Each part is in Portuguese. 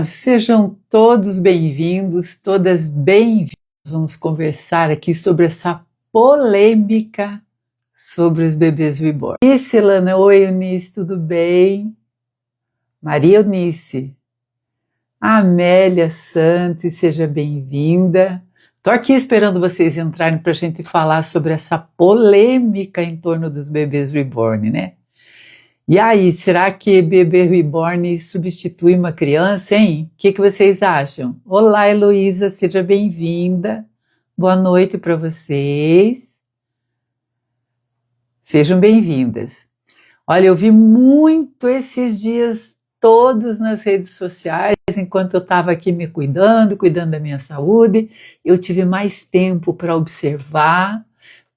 Sejam todos bem-vindos, todas bem-vindas. Vamos conversar aqui sobre essa polêmica sobre os bebês reborn. Eunice, Lana, oi Eunice, tudo bem? Maria Eunice, Amélia Santos, seja bem-vinda. Tô aqui esperando vocês entrarem para a gente falar sobre essa polêmica em torno dos bebês reborn, né? E aí, será que bebê reborn substitui uma criança, hein? O que vocês acham? Olá, Heloísa, seja bem-vinda. Boa noite para vocês. Sejam bem-vindas. Olha, eu vi muito esses dias todos nas redes sociais, enquanto eu estava aqui me cuidando da minha saúde, eu tive mais tempo para observar,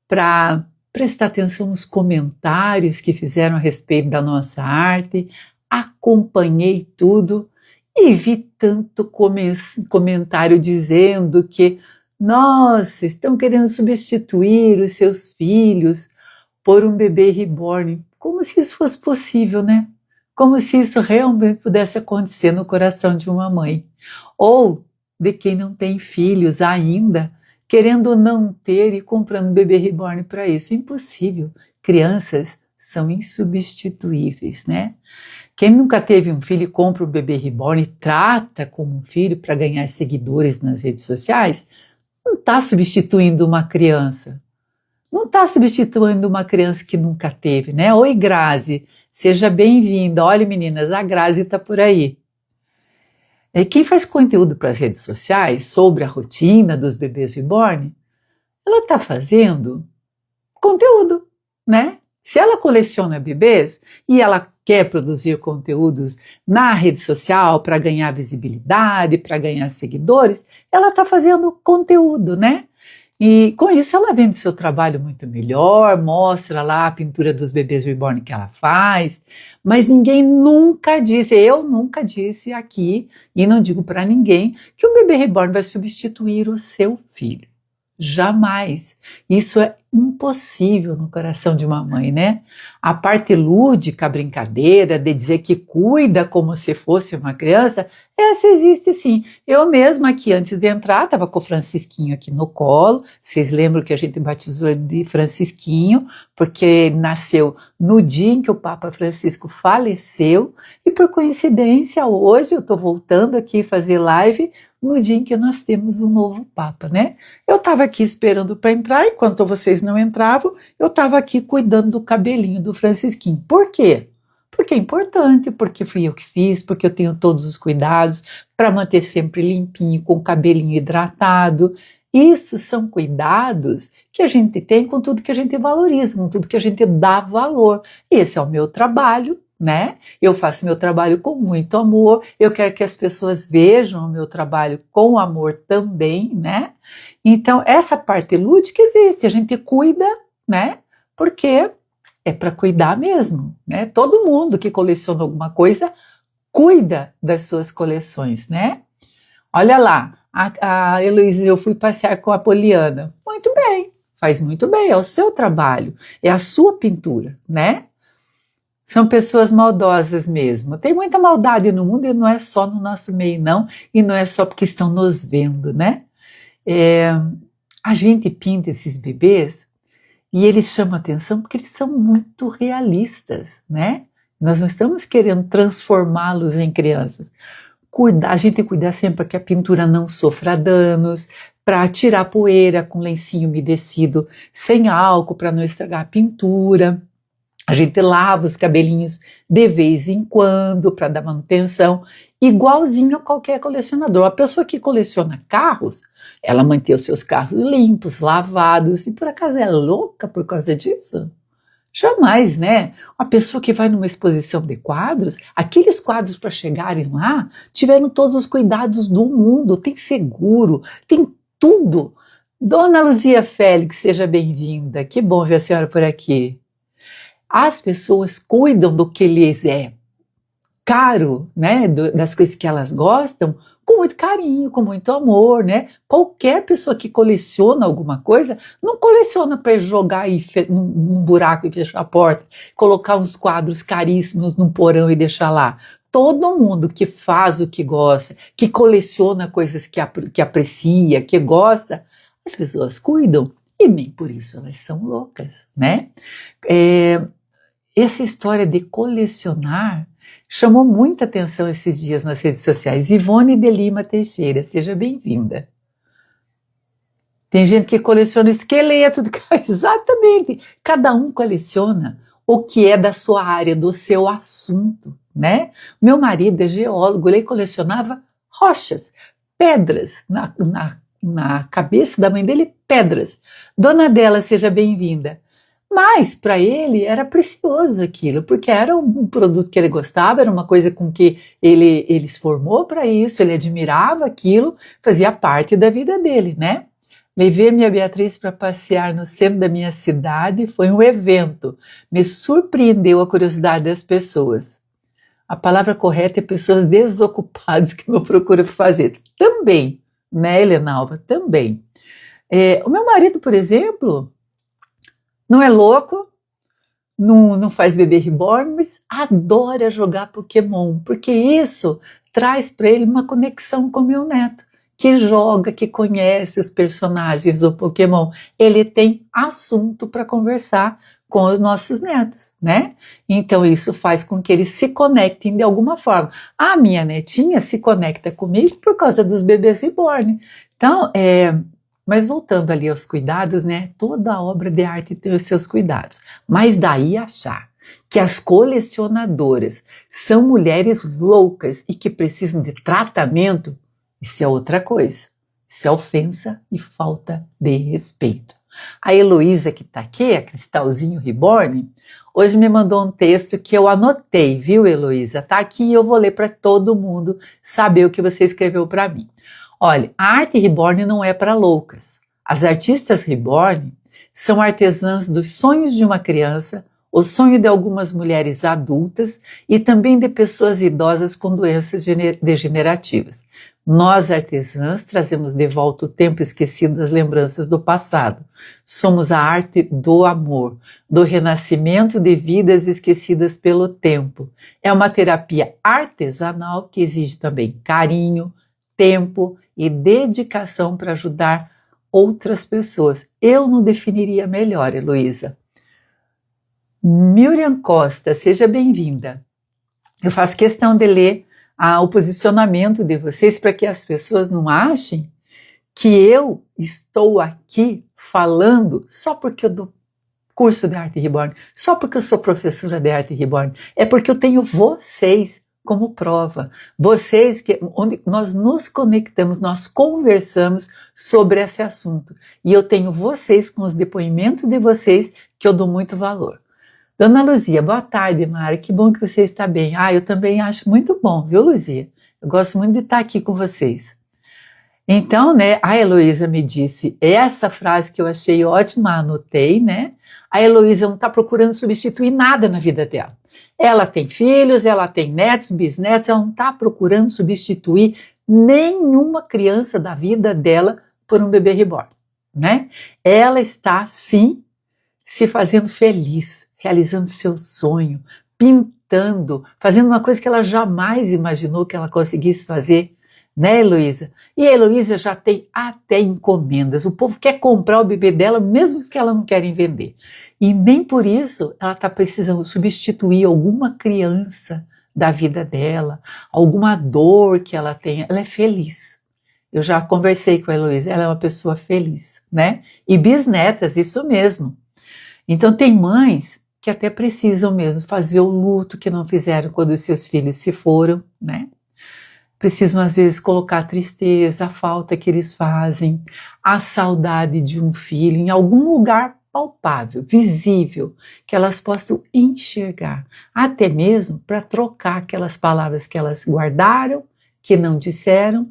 para prestar atenção nos comentários que fizeram a respeito da nossa arte, acompanhei tudo e vi tanto comentário dizendo que, nossa, estão querendo substituir os seus filhos por um bebê reborn, como se isso fosse possível, né? Como se isso realmente pudesse acontecer no coração de uma mãe, ou de quem não tem filhos ainda, querendo não ter e comprando bebê reborn para isso. Impossível. Crianças são insubstituíveis, né? Quem nunca teve um filho e compra um bebê reborn e trata como um filho para ganhar seguidores nas redes sociais, não está substituindo uma criança. Não está substituindo uma criança que nunca teve, né? Oi, Grazi, seja bem-vinda. Olha, meninas, a Grazi está por aí. Quem faz conteúdo para as redes sociais sobre a rotina dos bebês reborn, ela está fazendo conteúdo, né? Se ela coleciona bebês e ela quer produzir conteúdos na rede social para ganhar visibilidade, para ganhar seguidores, ela está fazendo conteúdo, né? E com isso ela vende seu trabalho muito melhor, mostra lá a pintura dos bebês reborn que ela faz, mas ninguém nunca disse, eu nunca disse aqui, e não digo para ninguém, que o bebê reborn vai substituir o seu filho. Jamais. Isso é impossível no coração de uma mãe, né? A parte lúdica, a brincadeira de dizer que cuida como se fosse uma criança, essa existe sim. Eu mesma aqui, antes de entrar, estava com o Francisquinho aqui no colo. Vocês lembram que a gente batizou de Francisquinho, porque nasceu no dia em que o Papa Francisco faleceu, e por coincidência hoje eu estou voltando aqui fazer live no dia em que nós temos um novo Papa, né? Eu estava aqui esperando para entrar, enquanto vocês não entravam, eu estava aqui cuidando do cabelinho do Francisquinho. Por quê? Porque é importante, porque fui eu que fiz, porque eu tenho todos os cuidados para manter sempre limpinho, com o cabelinho hidratado. Isso são cuidados que a gente tem com tudo que a gente valoriza, com tudo que a gente dá valor. Esse é o meu trabalho, né? Eu faço meu trabalho com muito amor, eu quero que as pessoas vejam o meu trabalho com amor também, né? Então, essa parte lúdica existe, a gente cuida, né? Porque é para cuidar mesmo, né? Todo mundo que coleciona alguma coisa cuida das suas coleções, né? Olha lá, a Heloísa, eu fui passear com a Poliana. Muito bem, faz muito bem, é o seu trabalho, é a sua pintura, né? São pessoas maldosas mesmo. Tem muita maldade no mundo e não é só no nosso meio, não. E não é só porque estão nos vendo, né? A gente pinta esses bebês e eles chamam atenção porque eles são muito realistas, né? Nós não estamos querendo transformá-los em crianças. A gente cuida sempre para que a pintura não sofra danos, para tirar poeira com lencinho umedecido sem álcool, para não estragar a pintura. A gente lava os cabelinhos de vez em quando para dar manutenção, igualzinho a qualquer colecionador. A pessoa que coleciona carros, ela mantém os seus carros limpos, lavados, e por acaso é louca por causa disso? Jamais, né? Uma pessoa que vai numa exposição de quadros, aqueles quadros para chegarem lá, tiveram todos os cuidados do mundo, tem seguro, tem tudo. Dona Luzia Félix, seja bem-vinda, que bom ver a senhora por aqui. As pessoas cuidam do que lhes é caro, né, das coisas que elas gostam, com muito carinho, com muito amor, né? Qualquer pessoa que coleciona alguma coisa, não coleciona para jogar aí num buraco e fechar a porta, colocar uns quadros caríssimos num porão e deixar lá. Todo mundo que faz o que gosta, que coleciona coisas que aprecia, que gosta, as pessoas cuidam e nem por isso elas são loucas, né? Essa história de colecionar chamou muita atenção esses dias nas redes sociais. Ivone de Lima Teixeira, seja bem-vinda. Tem gente que coleciona esqueleto, exatamente. Cada um coleciona o que é da sua área, do seu assunto, né? Meu marido é geólogo, ele colecionava rochas, pedras, na cabeça da mãe dele, pedras. Dona Dela, seja bem-vinda. Mas para ele era precioso aquilo, porque era um produto que ele gostava, era uma coisa com que ele se formou para isso, ele admirava aquilo, fazia parte da vida dele, né? Levei a minha Beatriz para passear no centro da minha cidade, foi um evento, me surpreendeu a curiosidade das pessoas. A palavra correta é pessoas desocupadas que não procuram fazer. Também, né, Helenalva? Também. O meu marido, por exemplo, não é louco, não faz bebê reborn, mas adora jogar Pokémon, porque isso traz para ele uma conexão com meu neto, que joga, que conhece os personagens do Pokémon. Ele tem assunto para conversar com os nossos netos, né? Então isso faz com que eles se conectem de alguma forma. A minha netinha se conecta comigo por causa dos bebês reborn. Então, mas voltando ali aos cuidados, né? Toda obra de arte tem os seus cuidados. Mas daí achar que as colecionadoras são mulheres loucas e que precisam de tratamento, isso é outra coisa. Isso é ofensa e falta de respeito. A Heloísa, que está aqui, a Cristalzinho Reborn, hoje me mandou um texto que eu anotei, viu, Heloísa? Está aqui e eu vou ler para todo mundo saber o que você escreveu para mim. Olha, a arte reborn não é para loucas. As artistas reborn são artesãs dos sonhos de uma criança, o sonho de algumas mulheres adultas e também de pessoas idosas com doenças degenerativas. Nós, artesãs, trazemos de volta o tempo esquecido das lembranças do passado. Somos a arte do amor, do renascimento de vidas esquecidas pelo tempo. É uma terapia artesanal que exige também carinho, tempo e dedicação para ajudar outras pessoas. Eu não definiria melhor, Heloísa. Miriam Costa, seja bem-vinda. Eu faço questão de ler o posicionamento de vocês para que as pessoas não achem que eu estou aqui falando só porque eu dou curso de arte reborn, só porque eu sou professora de arte reborn. É porque eu tenho vocês como prova. Vocês, onde nós nos conectamos, nós conversamos sobre esse assunto. E eu tenho vocês com os depoimentos de vocês que eu dou muito valor. Dona Luzia, boa tarde, Mara, que bom que você está bem. Eu também acho muito bom, viu, Luzia? Eu gosto muito de estar aqui com vocês. Então, né, a Heloísa me disse essa frase que eu achei ótima, anotei, né? A Heloísa não está procurando substituir nada na vida dela. Ela tem filhos, ela tem netos, bisnetos, ela não está procurando substituir nenhuma criança da vida dela por um bebê reborn, né? Ela está, sim, se fazendo feliz, realizando seu sonho, pintando, fazendo uma coisa que ela jamais imaginou que ela conseguisse fazer, né, Heloísa? E a Heloísa já tem até encomendas. O povo quer comprar o bebê dela, mesmo os que ela não querem vender. E nem por isso ela está precisando substituir alguma criança da vida dela, alguma dor que ela tenha. Ela é feliz. Eu já conversei com a Heloísa, ela é uma pessoa feliz, né? E bisnetas, isso mesmo. Então tem mães que até precisam mesmo fazer o luto que não fizeram quando os seus filhos se foram, né? Precisam às vezes colocar a tristeza, a falta que eles fazem, a saudade de um filho em algum lugar palpável, visível, que elas possam enxergar, até mesmo para trocar aquelas palavras que elas guardaram, que não disseram,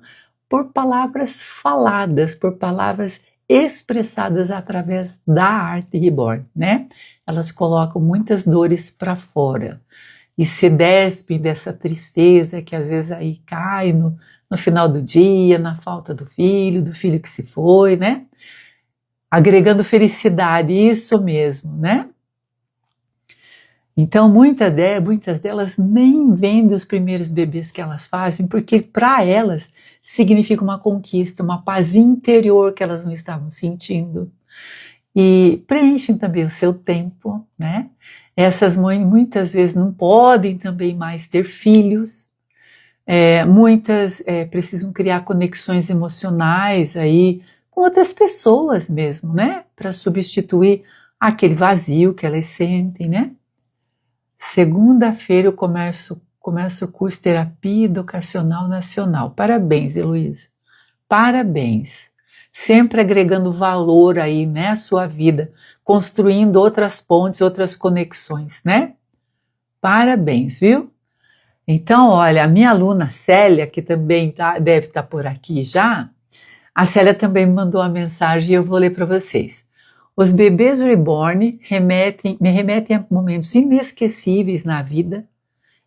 por palavras faladas, por palavras expressadas através da arte reborn, né? Elas colocam muitas dores para fora. e se despem dessa tristeza que às vezes aí cai no final do dia, na falta do filho que se foi, né? Agregando felicidade, isso mesmo, né? Então, muitas delas nem veem dos primeiros bebês que elas fazem, porque para elas significa uma conquista, uma paz interior que elas não estavam sentindo. E preenchem também o seu tempo, né? Essas mães muitas vezes não podem também mais ter filhos, muitas precisam criar conexões emocionais aí com outras pessoas mesmo, né? Para substituir aquele vazio que elas sentem, né? Segunda-feira eu começo o curso Terapia Educacional Nacional. Parabéns, Heloísa. Parabéns. Sempre agregando valor aí, né, à sua vida, construindo outras pontes, outras conexões, né? Parabéns, viu? Então, olha, a minha aluna Célia, que também deve estar por aqui já, a Célia também me mandou uma mensagem e eu vou ler para vocês. Os bebês reborn me remetem a momentos inesquecíveis na vida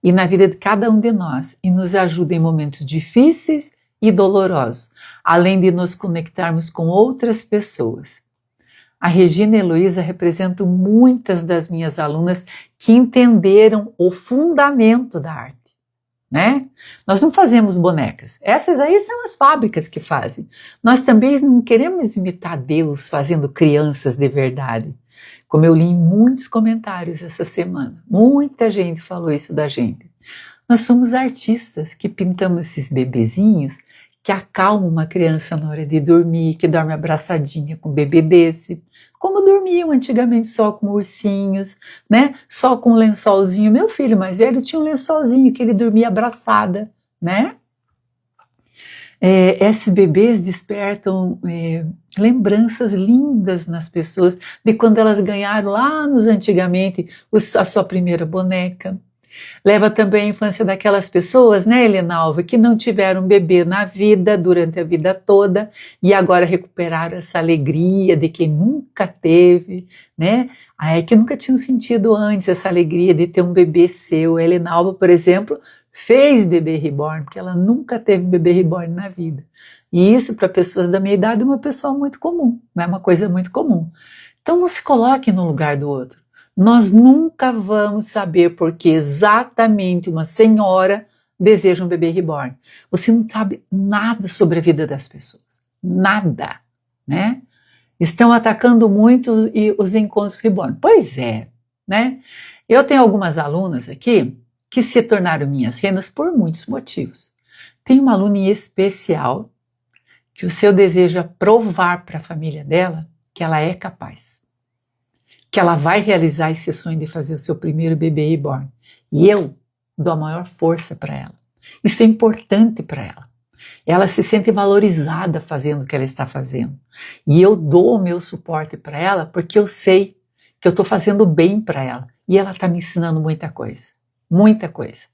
e na vida de cada um de nós e nos ajudam em momentos difíceis e dolorosos, além de nos conectarmos com outras pessoas. A Regina e a Heloísa representam muitas das minhas alunas que entenderam o fundamento da arte, né? Nós não fazemos bonecas, essas aí são as fábricas que fazem. Nós também não queremos imitar Deus fazendo crianças de verdade. Como eu li em muitos comentários essa semana, muita gente falou isso da gente. Nós somos artistas que pintamos esses bebezinhos que acalmam uma criança na hora de dormir, que dorme abraçadinha com um bebê desse, como dormiam antigamente só com ursinhos, né? Só com um lençolzinho. Meu filho mais velho tinha um lençolzinho que ele dormia abraçada, né? Esses bebês despertam lembranças lindas nas pessoas de quando elas ganharam lá nos antigamente a sua primeira boneca. Leva também a infância daquelas pessoas, né, Helenalva, que não tiveram bebê na vida, durante a vida toda, e agora recuperaram essa alegria de quem nunca teve, né, que nunca tinham sentido antes essa alegria de ter um bebê seu. A Helenalva, por exemplo, fez bebê reborn, porque ela nunca teve bebê reborn na vida. E isso, para pessoas da minha idade, é uma pessoa muito comum, é uma coisa muito comum. Então não se coloque no lugar do outro. Nós nunca vamos saber por que exatamente uma senhora deseja um bebê reborn. Você não sabe nada sobre a vida das pessoas. Nada, né? Estão atacando muito os encontros reborn. Pois é, né? Eu tenho algumas alunas aqui que se tornaram minhas renas por muitos motivos. Tem uma aluna em especial que o seu desejo é provar para a família dela que ela é capaz, que ela vai realizar esse sonho de fazer o seu primeiro bebê reborn. E eu dou a maior força para ela. Isso é importante para ela. Ela se sente valorizada fazendo o que ela está fazendo. E eu dou o meu suporte para ela porque eu sei que eu estou fazendo bem para ela. E ela está me ensinando muita coisa. Muita coisa.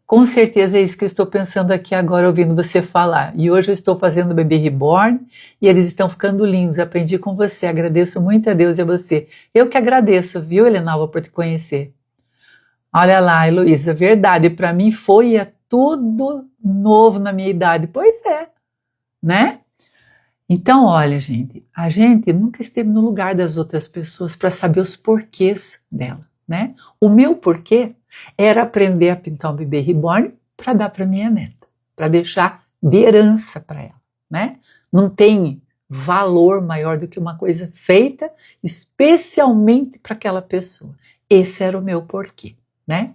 Com certeza é isso que eu estou pensando aqui agora, ouvindo você falar. E hoje eu estou fazendo o bebê reborn e eles estão ficando lindos. Aprendi com você, agradeço muito a Deus e a você. Eu que agradeço, viu, Helenalva, por te conhecer. Olha lá, Heloísa, verdade, para mim foi tudo novo na minha idade. Pois é, né? Então, olha, gente, a gente nunca esteve no lugar das outras pessoas para saber os porquês dela, né? O meu porquê era aprender a pintar um bebê reborn para dar para minha neta, para deixar de herança para ela, né? Não tem valor maior do que uma coisa feita especialmente para aquela pessoa. Esse era o meu porquê, né?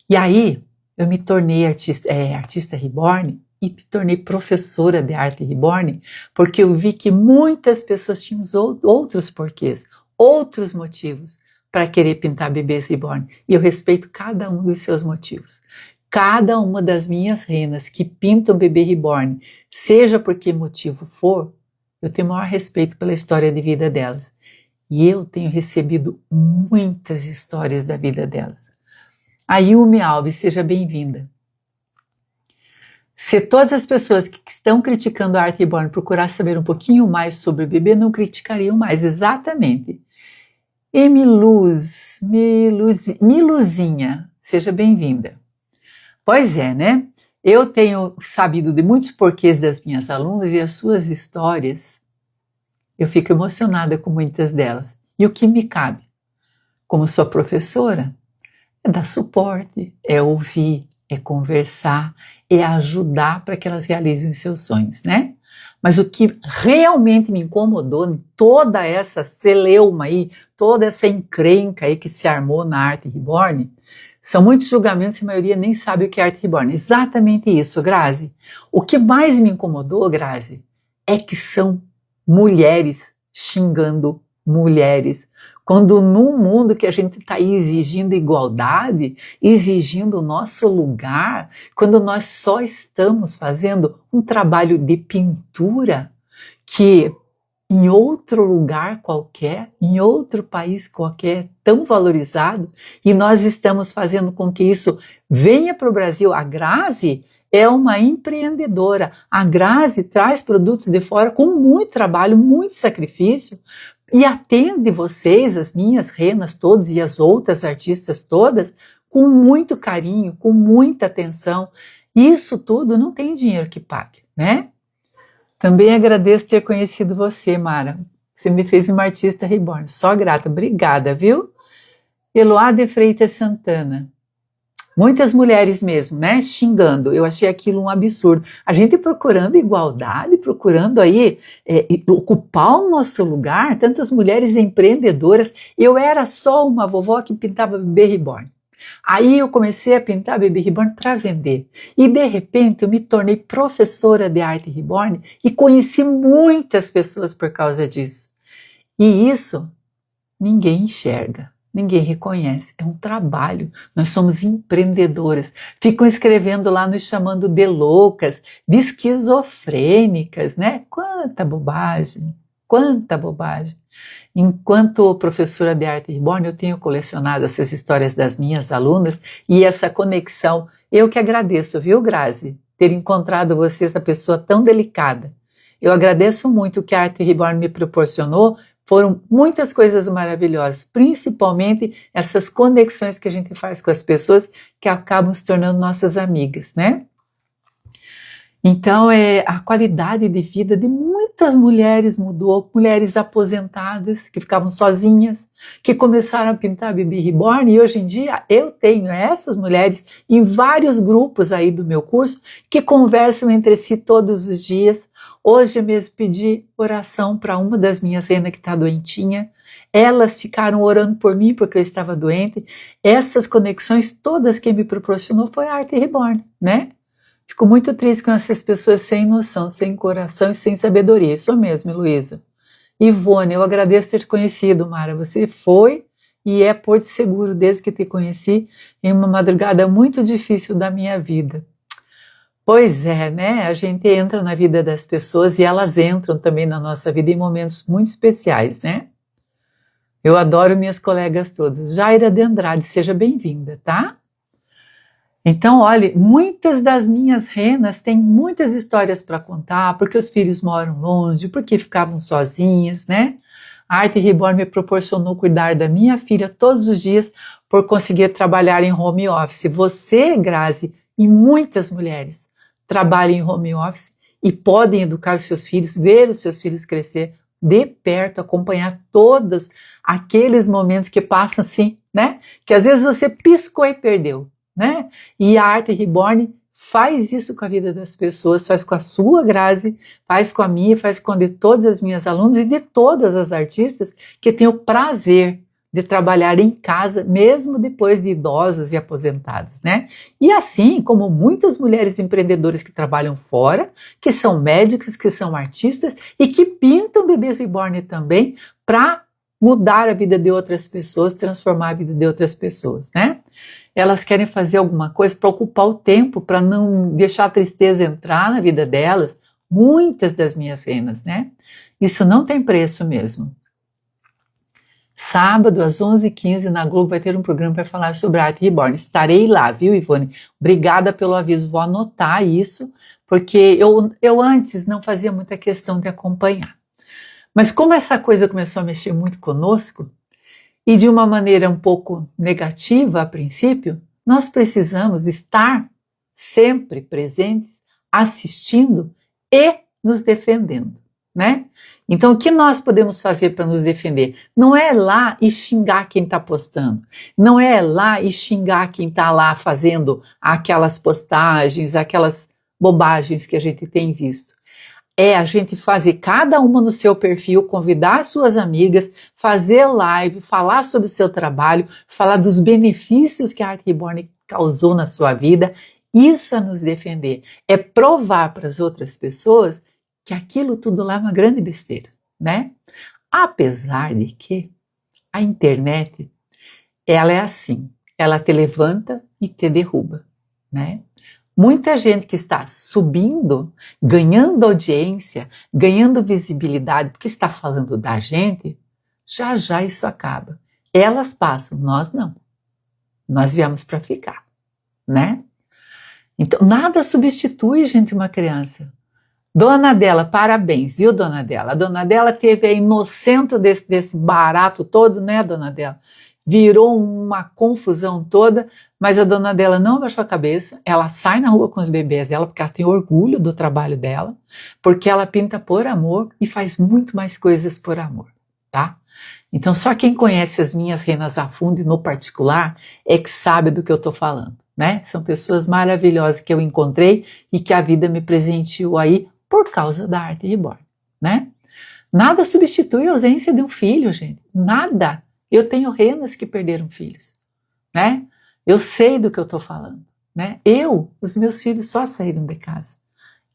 E aí eu me tornei artista reborn e me tornei professora de arte reborn porque eu vi que muitas pessoas tinham outros porquês, outros motivos para querer pintar bebês reborn. E eu respeito cada um dos seus motivos. Cada uma das minhas renas que pintam bebê reborn, seja por que motivo for, eu tenho o maior respeito pela história de vida delas. E eu tenho recebido muitas histórias da vida delas. A Yumi Alves, seja bem-vinda. Se todas as pessoas que estão criticando a arte reborn procurassem saber um pouquinho mais sobre o bebê, não criticariam mais, exatamente. E Miluzinha, seja bem-vinda. Pois é, né? Eu tenho sabido de muitos porquês das minhas alunas e as suas histórias. Eu fico emocionada com muitas delas. E o que me cabe, como sua professora, é dar suporte, é ouvir, é conversar, é ajudar para que elas realizem os seus sonhos, né? Mas o que realmente me incomodou em toda essa celeuma aí, toda essa encrenca aí que se armou na Arte Reborn, são muitos julgamentos e a maioria nem sabe o que é Arte Reborn. Exatamente isso, Grazi. O que mais me incomodou, Grazi, é que são mulheres xingando mulheres. Quando num mundo que a gente está exigindo igualdade, exigindo o nosso lugar, quando nós só estamos fazendo um trabalho de pintura que em outro lugar qualquer, em outro país qualquer, tão valorizado, e nós estamos fazendo com que isso venha para o Brasil. A Grazi é uma empreendedora. A Grazi traz produtos de fora com muito trabalho, muito sacrifício, e atende vocês, as minhas renas todas e as outras artistas todas, com muito carinho, com muita atenção. Isso tudo não tem dinheiro que pague, né? Também agradeço ter conhecido você, Mara. Você me fez uma artista reborn. Só grata. Obrigada, viu? Eloá de Freitas Santana. Muitas mulheres mesmo, né? Xingando. Eu achei aquilo um absurdo. A gente procurando igualdade, procurando aí ocupar o nosso lugar. Tantas mulheres empreendedoras. Eu era só uma vovó que pintava bebê reborn. Aí eu comecei a pintar bebê reborn para vender. E de repente eu me tornei professora de arte reborn e conheci muitas pessoas por causa disso. E isso ninguém enxerga, ninguém reconhece. É um trabalho. Nós somos empreendedoras. Ficam escrevendo lá nos chamando de loucas, de esquizofrênicas, né? Quanta bobagem, quanta bobagem. Enquanto professora de arte reborn, eu tenho colecionado essas histórias das minhas alunas e essa conexão. Eu que agradeço, viu, Grazi, ter encontrado você, essa pessoa tão delicada. Eu agradeço muito o que a arte reborn me proporcionou. Foram muitas coisas maravilhosas, principalmente essas conexões que a gente faz com as pessoas que acabam se tornando nossas amigas, né? Então, a qualidade de vida de muitas mulheres mudou, mulheres aposentadas que ficavam sozinhas, que começaram a pintar bebê reborn, e hoje em dia eu tenho essas mulheres em vários grupos aí do meu curso que conversam entre si todos os dias. Hoje eu mesmo pedi oração para uma das minhas renas que está doentinha. Elas ficaram orando por mim porque eu estava doente. Essas conexões todas que me proporcionou foi a Arte Reborn, né? Fico muito triste com essas pessoas sem noção, sem coração e sem sabedoria. Isso mesmo, Heloísa. Ivone, eu agradeço ter te conhecido, Mara. Você foi e é Porto Seguro desde que te conheci em uma madrugada muito difícil da minha vida. Pois é, né? A gente entra na vida das pessoas e elas entram também na nossa vida em momentos muito especiais, né? Eu adoro minhas colegas todas. Jaira de Andrade, seja bem-vinda, tá? Então, olha, muitas das minhas renas têm muitas histórias para contar, porque os filhos moram longe, porque ficavam sozinhas, né? A Arte Reborn me proporcionou cuidar da minha filha todos os dias por conseguir trabalhar em home office. Você, Grazi, e muitas mulheres trabalham em home office e podem educar os seus filhos, ver os seus filhos crescer de perto, acompanhar todos aqueles momentos que passam assim, né? Que às vezes você piscou e perdeu. Né? E a Arte Reborn faz isso com a vida das pessoas, faz com a sua, Grazi, faz com a minha, faz com a de todas as minhas alunas e de todas as artistas que têm o prazer de trabalhar em casa, mesmo depois de idosas e aposentadas, né? E assim como muitas mulheres empreendedoras que trabalham fora, que são médicas, que são artistas e que pintam bebês reborn também para mudar a vida de outras pessoas, transformar a vida de outras pessoas, né? Elas querem fazer alguma coisa para ocupar o tempo, para não deixar a tristeza entrar na vida delas. Muitas das minhas renas, né? Isso não tem preço mesmo. Sábado, às 11h15, na Globo, vai ter um programa para falar sobre a Arte Reborn. Estarei lá, viu, Ivone? Obrigada pelo aviso, vou anotar isso, porque eu antes não fazia muita questão de acompanhar. Mas como essa coisa começou a mexer muito conosco, e de uma maneira um pouco negativa a princípio, nós precisamos estar sempre presentes, assistindo e nos defendendo, né? Então, o que nós podemos fazer para nos defender? Não é lá e xingar quem está postando, não é lá e xingar quem está lá fazendo aquelas postagens, aquelas bobagens que a gente tem visto. É a gente fazer cada uma no seu perfil, convidar suas amigas, fazer live, falar sobre o seu trabalho, falar dos benefícios que a Art Reborn causou na sua vida. Isso é nos defender, é provar para as outras pessoas que aquilo tudo lá é uma grande besteira, né? Apesar de que a internet, ela é assim, ela te levanta e te derruba, né? Muita gente que está subindo, ganhando audiência, ganhando visibilidade, porque está falando da gente, já já isso acaba. Elas passam, nós não. Nós viemos para ficar, né? Então, nada substitui, gente, uma criança. Dona Dela, parabéns, viu, Dona Dela? A Dona Dela teve aí no centro desse barato todo, né, Dona Dela? Virou uma confusão toda, mas a Dona Dela não abaixou a cabeça, ela sai na rua com os bebês dela, porque ela tem orgulho do trabalho dela, porque ela pinta por amor e faz muito mais coisas por amor, tá? Então, só quem conhece as minhas renas a fundo e no particular é que sabe do que eu tô falando, né? São pessoas maravilhosas que eu encontrei e que a vida me presenteou aí por causa da Art Reborn, né? Nada substitui a ausência de um filho, gente. Nada. Eu tenho renas que perderam filhos, né? Eu sei do que eu estou falando, né? Os meus filhos só saíram de casa.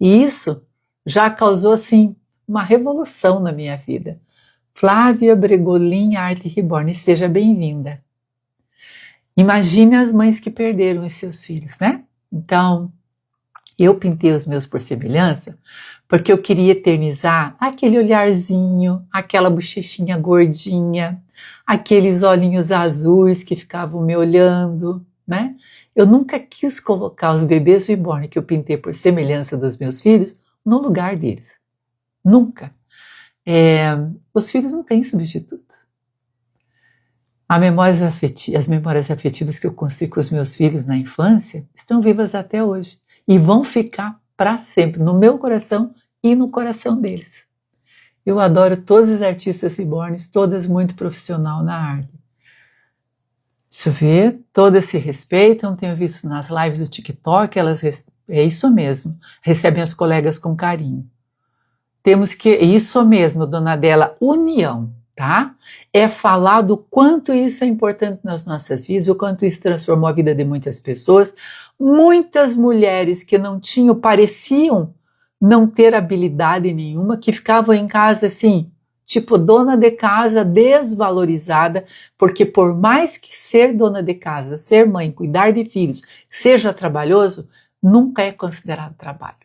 E isso já causou, assim, uma revolução na minha vida. Flávia Bregolin, Art Reborn, seja bem-vinda. Imagine as mães que perderam os seus filhos, né? Então, eu pintei os meus por semelhança porque eu queria eternizar aquele olharzinho, aquela bochechinha gordinha, aqueles olhinhos azuis que ficavam me olhando, né? Eu nunca quis colocar os bebês reborn que eu pintei por semelhança dos meus filhos no lugar deles. Nunca. Os filhos não têm substituto. As memórias afetivas que eu construí com os meus filhos na infância estão vivas até hoje. E vão ficar para sempre no meu coração e no coração deles. Eu adoro todas as artistas reborns, todas muito profissional na arte. Deixa eu ver, todas se respeitam, tenho visto nas lives do TikTok, é isso mesmo, recebem as colegas com carinho. Isso mesmo, Dona Dela, união, tá? É falar do quanto isso é importante nas nossas vidas, o quanto isso transformou a vida de muitas pessoas. Muitas mulheres que pareciam não ter habilidade nenhuma, que ficavam em casa assim, tipo dona de casa desvalorizada, porque por mais que ser dona de casa, ser mãe, cuidar de filhos, seja trabalhoso, nunca é considerado trabalho.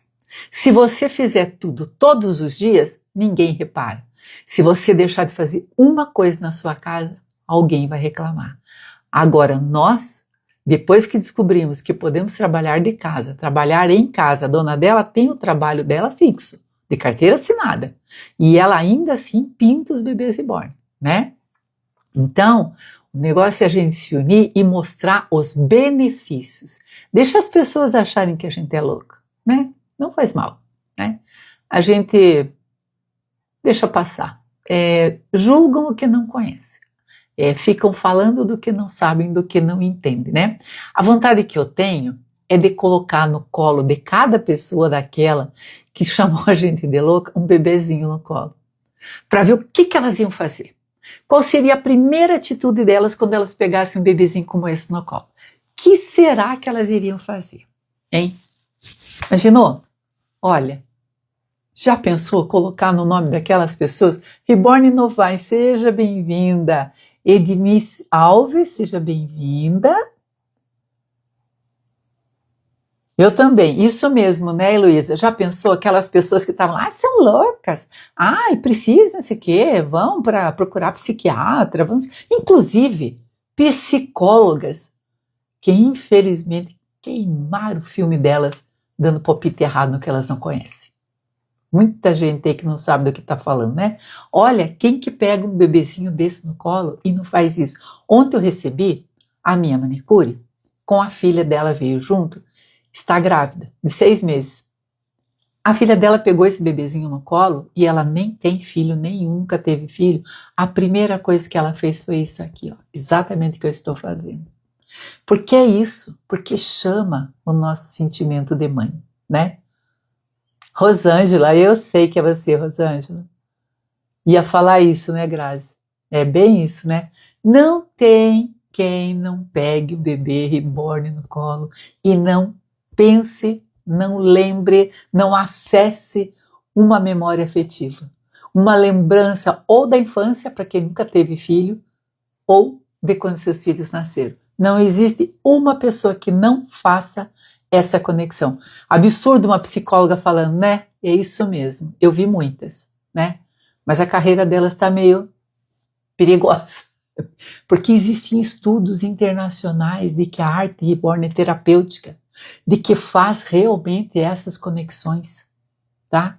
Se você fizer tudo todos os dias, ninguém repara. Se você deixar de fazer uma coisa na sua casa, alguém vai reclamar. Agora, nós, depois que descobrimos que podemos trabalhar de casa, trabalhar em casa, a Dona Dela tem o trabalho dela fixo, de carteira assinada, e ela ainda assim pinta os bebês reborn, né? Então, o negócio é a gente se unir e mostrar os benefícios. Deixa as pessoas acharem que a gente é louca, né? Não faz mal, né? A gente deixa passar. Julgam o que não conhecem. Ficam falando do que não sabem, do que não entendem, né? A vontade que eu tenho é de colocar no colo de cada pessoa daquela que chamou a gente de louca, um bebezinho no colo, para ver o que elas iam fazer. Qual seria a primeira atitude delas quando elas pegassem um bebezinho como esse no colo? O que será que elas iriam fazer? Hein? Imaginou? Olha, já pensou colocar no nome daquelas pessoas? Reborn Novaes, seja bem-vinda. Ednice Alves, seja bem-vinda. Eu também, isso mesmo, né, Heloísa? Já pensou aquelas pessoas que estavam lá, são loucas, precisam, não sei o quê, vão para procurar psiquiatra, inclusive psicólogas, que infelizmente queimaram o filme delas, dando palpite errado no que elas não conhecem. Muita gente aí que não sabe do que está falando, né? Olha, quem que pega um bebezinho desse no colo e não faz isso? Ontem eu recebi a minha manicure, com a filha dela, veio junto, está grávida, de 6 meses. A filha dela pegou esse bebezinho no colo e ela nem tem filho, nem nunca teve filho. A primeira coisa que ela fez foi isso aqui, ó, exatamente o que eu estou fazendo. Por que é isso? Porque chama o nosso sentimento de mãe, né? Rosângela, eu sei que é você, Rosângela. Ia falar isso, né, Grazi? É bem isso, né? Não tem quem não pegue o bebê reborn no colo e não pense, não lembre, não acesse uma memória afetiva. Uma lembrança ou da infância, para quem nunca teve filho, ou de quando seus filhos nasceram. Não existe uma pessoa que não faça essa conexão. Absurdo uma psicóloga falando, né? É isso mesmo. Eu vi muitas, né? Mas a carreira delas está meio perigosa. Porque existem estudos internacionais de que a arte reborn é terapêutica, de que faz realmente essas conexões, tá?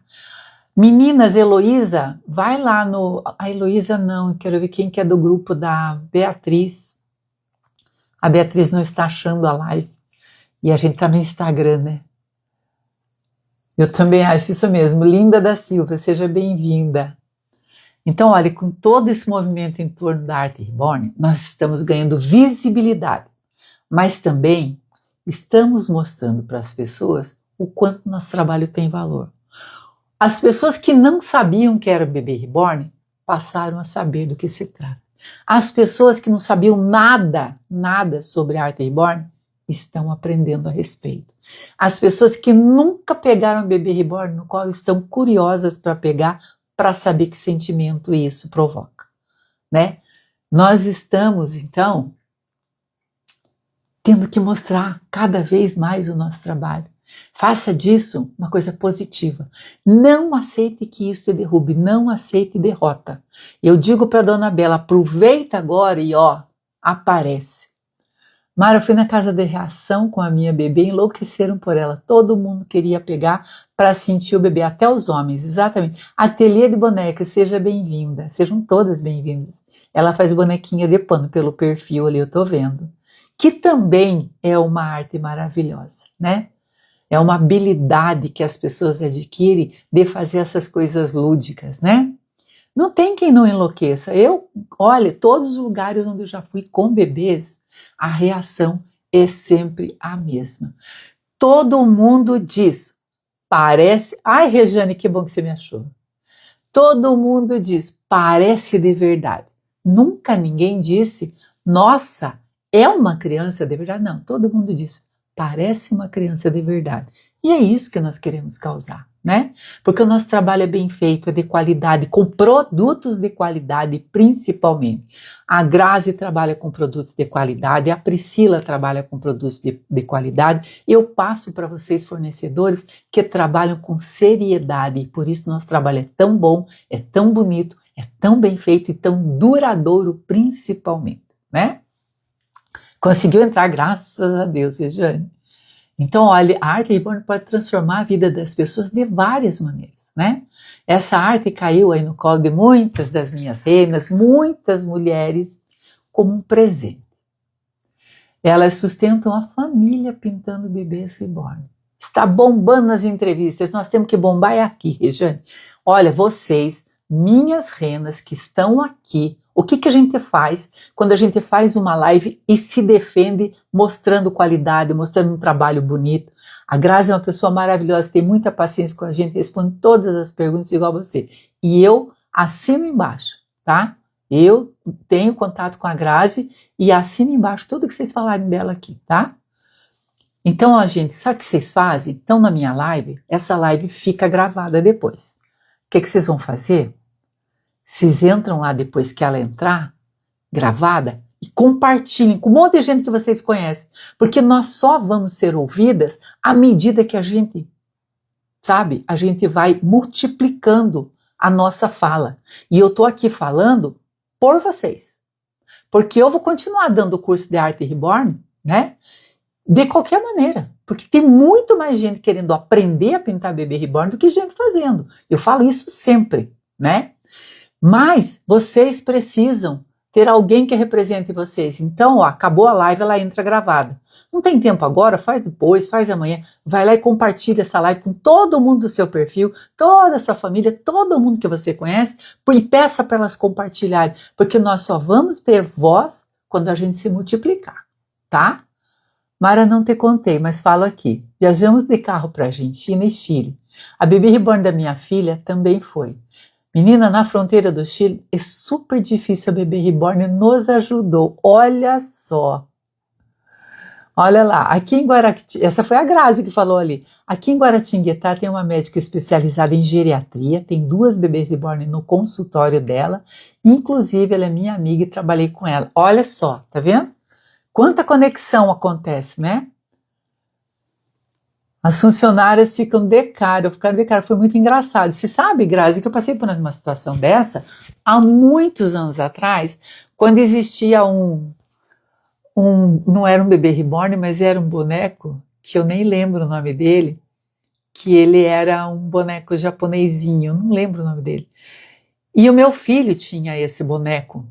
Meninas, Heloísa, vai lá no... A Heloísa não, eu quero ver quem que é do grupo da Beatriz. A Beatriz não está achando a live. E a gente está no Instagram, né? Eu também acho isso mesmo. Linda da Silva, seja bem-vinda. Então, olha, com todo esse movimento em torno da arte reborn, nós estamos ganhando visibilidade, mas também estamos mostrando para as pessoas o quanto nosso trabalho tem valor. As pessoas que não sabiam que era bebê reborn passaram a saber do que se trata. As pessoas que não sabiam nada sobre arte reborn estão aprendendo a respeito. As pessoas que nunca pegaram bebê reborn no colo estão curiosas para pegar, para saber que sentimento isso provoca, né? Nós estamos, então, tendo que mostrar cada vez mais o nosso trabalho. Faça disso uma coisa positiva. Não aceite que isso te derrube, não aceite derrota. Eu digo para a Dona Bela, aproveita agora e ó, aparece. Mara, eu fui na casa de reação com a minha bebê, enlouqueceram por ela. Todo mundo queria pegar para sentir o bebê, até os homens, exatamente. Ateliê de bonecas, seja bem-vinda. Sejam todas bem-vindas. Ela faz bonequinha de pano pelo perfil ali, eu tô vendo. Que também é uma arte maravilhosa, né? É uma habilidade que as pessoas adquirem de fazer essas coisas lúdicas, né? Não tem quem não enlouqueça. Olha, todos os lugares onde eu já fui com bebês, a reação é sempre a mesma. Todo mundo diz, parece... Ai, Regiane, que bom que você me achou. Todo mundo diz, parece de verdade. Nunca ninguém disse, nossa, é uma criança de verdade. Não, todo mundo diz, parece uma criança de verdade. E é isso que nós queremos causar, né? Porque o nosso trabalho é bem feito, é de qualidade, com produtos de qualidade principalmente. A Grazi trabalha com produtos de qualidade, a Priscila trabalha com produtos de qualidade. Eu passo para vocês fornecedores que trabalham com seriedade e por isso nosso trabalho é tão bom, é tão bonito, é tão bem feito e tão duradouro principalmente, né? Conseguiu entrar, graças a Deus, Regiane. Então, olha, a arte reborn pode transformar a vida das pessoas de várias maneiras, né? Essa arte caiu aí no colo de muitas das minhas reinas, muitas mulheres, como um presente. Elas sustentam a família pintando bebês reborn. Está bombando nas entrevistas, nós temos que bombar é aqui, Regiane. Olha, vocês, minhas renas que estão aqui, o que a gente faz quando a gente faz uma live e se defende mostrando qualidade, mostrando um trabalho bonito? A Grazi é uma pessoa maravilhosa, tem muita paciência com a gente, responde todas as perguntas igual a você. E eu assino embaixo, tá? Eu tenho contato com a Grazi e assino embaixo tudo que vocês falarem dela aqui, tá? Então, ó, gente, sabe o que vocês fazem? Então, na minha live, essa live fica gravada depois. O que vocês vão fazer? Vocês entram lá depois que ela entrar, gravada, e compartilhem com um monte de gente que vocês conhecem. Porque nós só vamos ser ouvidas à medida que a gente, sabe, a gente vai multiplicando a nossa fala. E eu estou aqui falando por vocês. Porque eu vou continuar dando o curso de arte reborn, né? De qualquer maneira. Porque tem muito mais gente querendo aprender a pintar bebê reborn do que gente fazendo. Eu falo isso sempre, né? Mas vocês precisam ter alguém que represente vocês. Então, ó, acabou a live, ela entra gravada. Não tem tempo agora? Faz depois, faz amanhã. Vai lá e compartilha essa live com todo mundo do seu perfil, toda a sua família, todo mundo que você conhece, e peça para elas compartilharem, porque nós só vamos ter voz quando a gente se multiplicar, tá? Mara, não te contei, mas falo aqui. Viajamos de carro para Argentina e Chile. A bebê reborn da minha filha também foi. Menina, na fronteira do Chile é super difícil, a bebê reborn nos ajudou. Olha só. Olha lá, aqui em Guaratinguetá, essa foi a Grazi que falou ali. Aqui em Guaratinguetá tem uma médica especializada em geriatria, tem 2 bebês reborn no consultório dela. Inclusive, ela é minha amiga e trabalhei com ela. Olha só, tá vendo? Quanta conexão acontece, né? As funcionárias ficam de cara, foi muito engraçado. Você sabe, Grazi, que eu passei por uma situação dessa há muitos anos atrás, quando existia não era um bebê reborn, mas era um boneco, que eu nem lembro o nome dele, que ele era um boneco japonesinho, não lembro o nome dele. E o meu filho tinha esse boneco,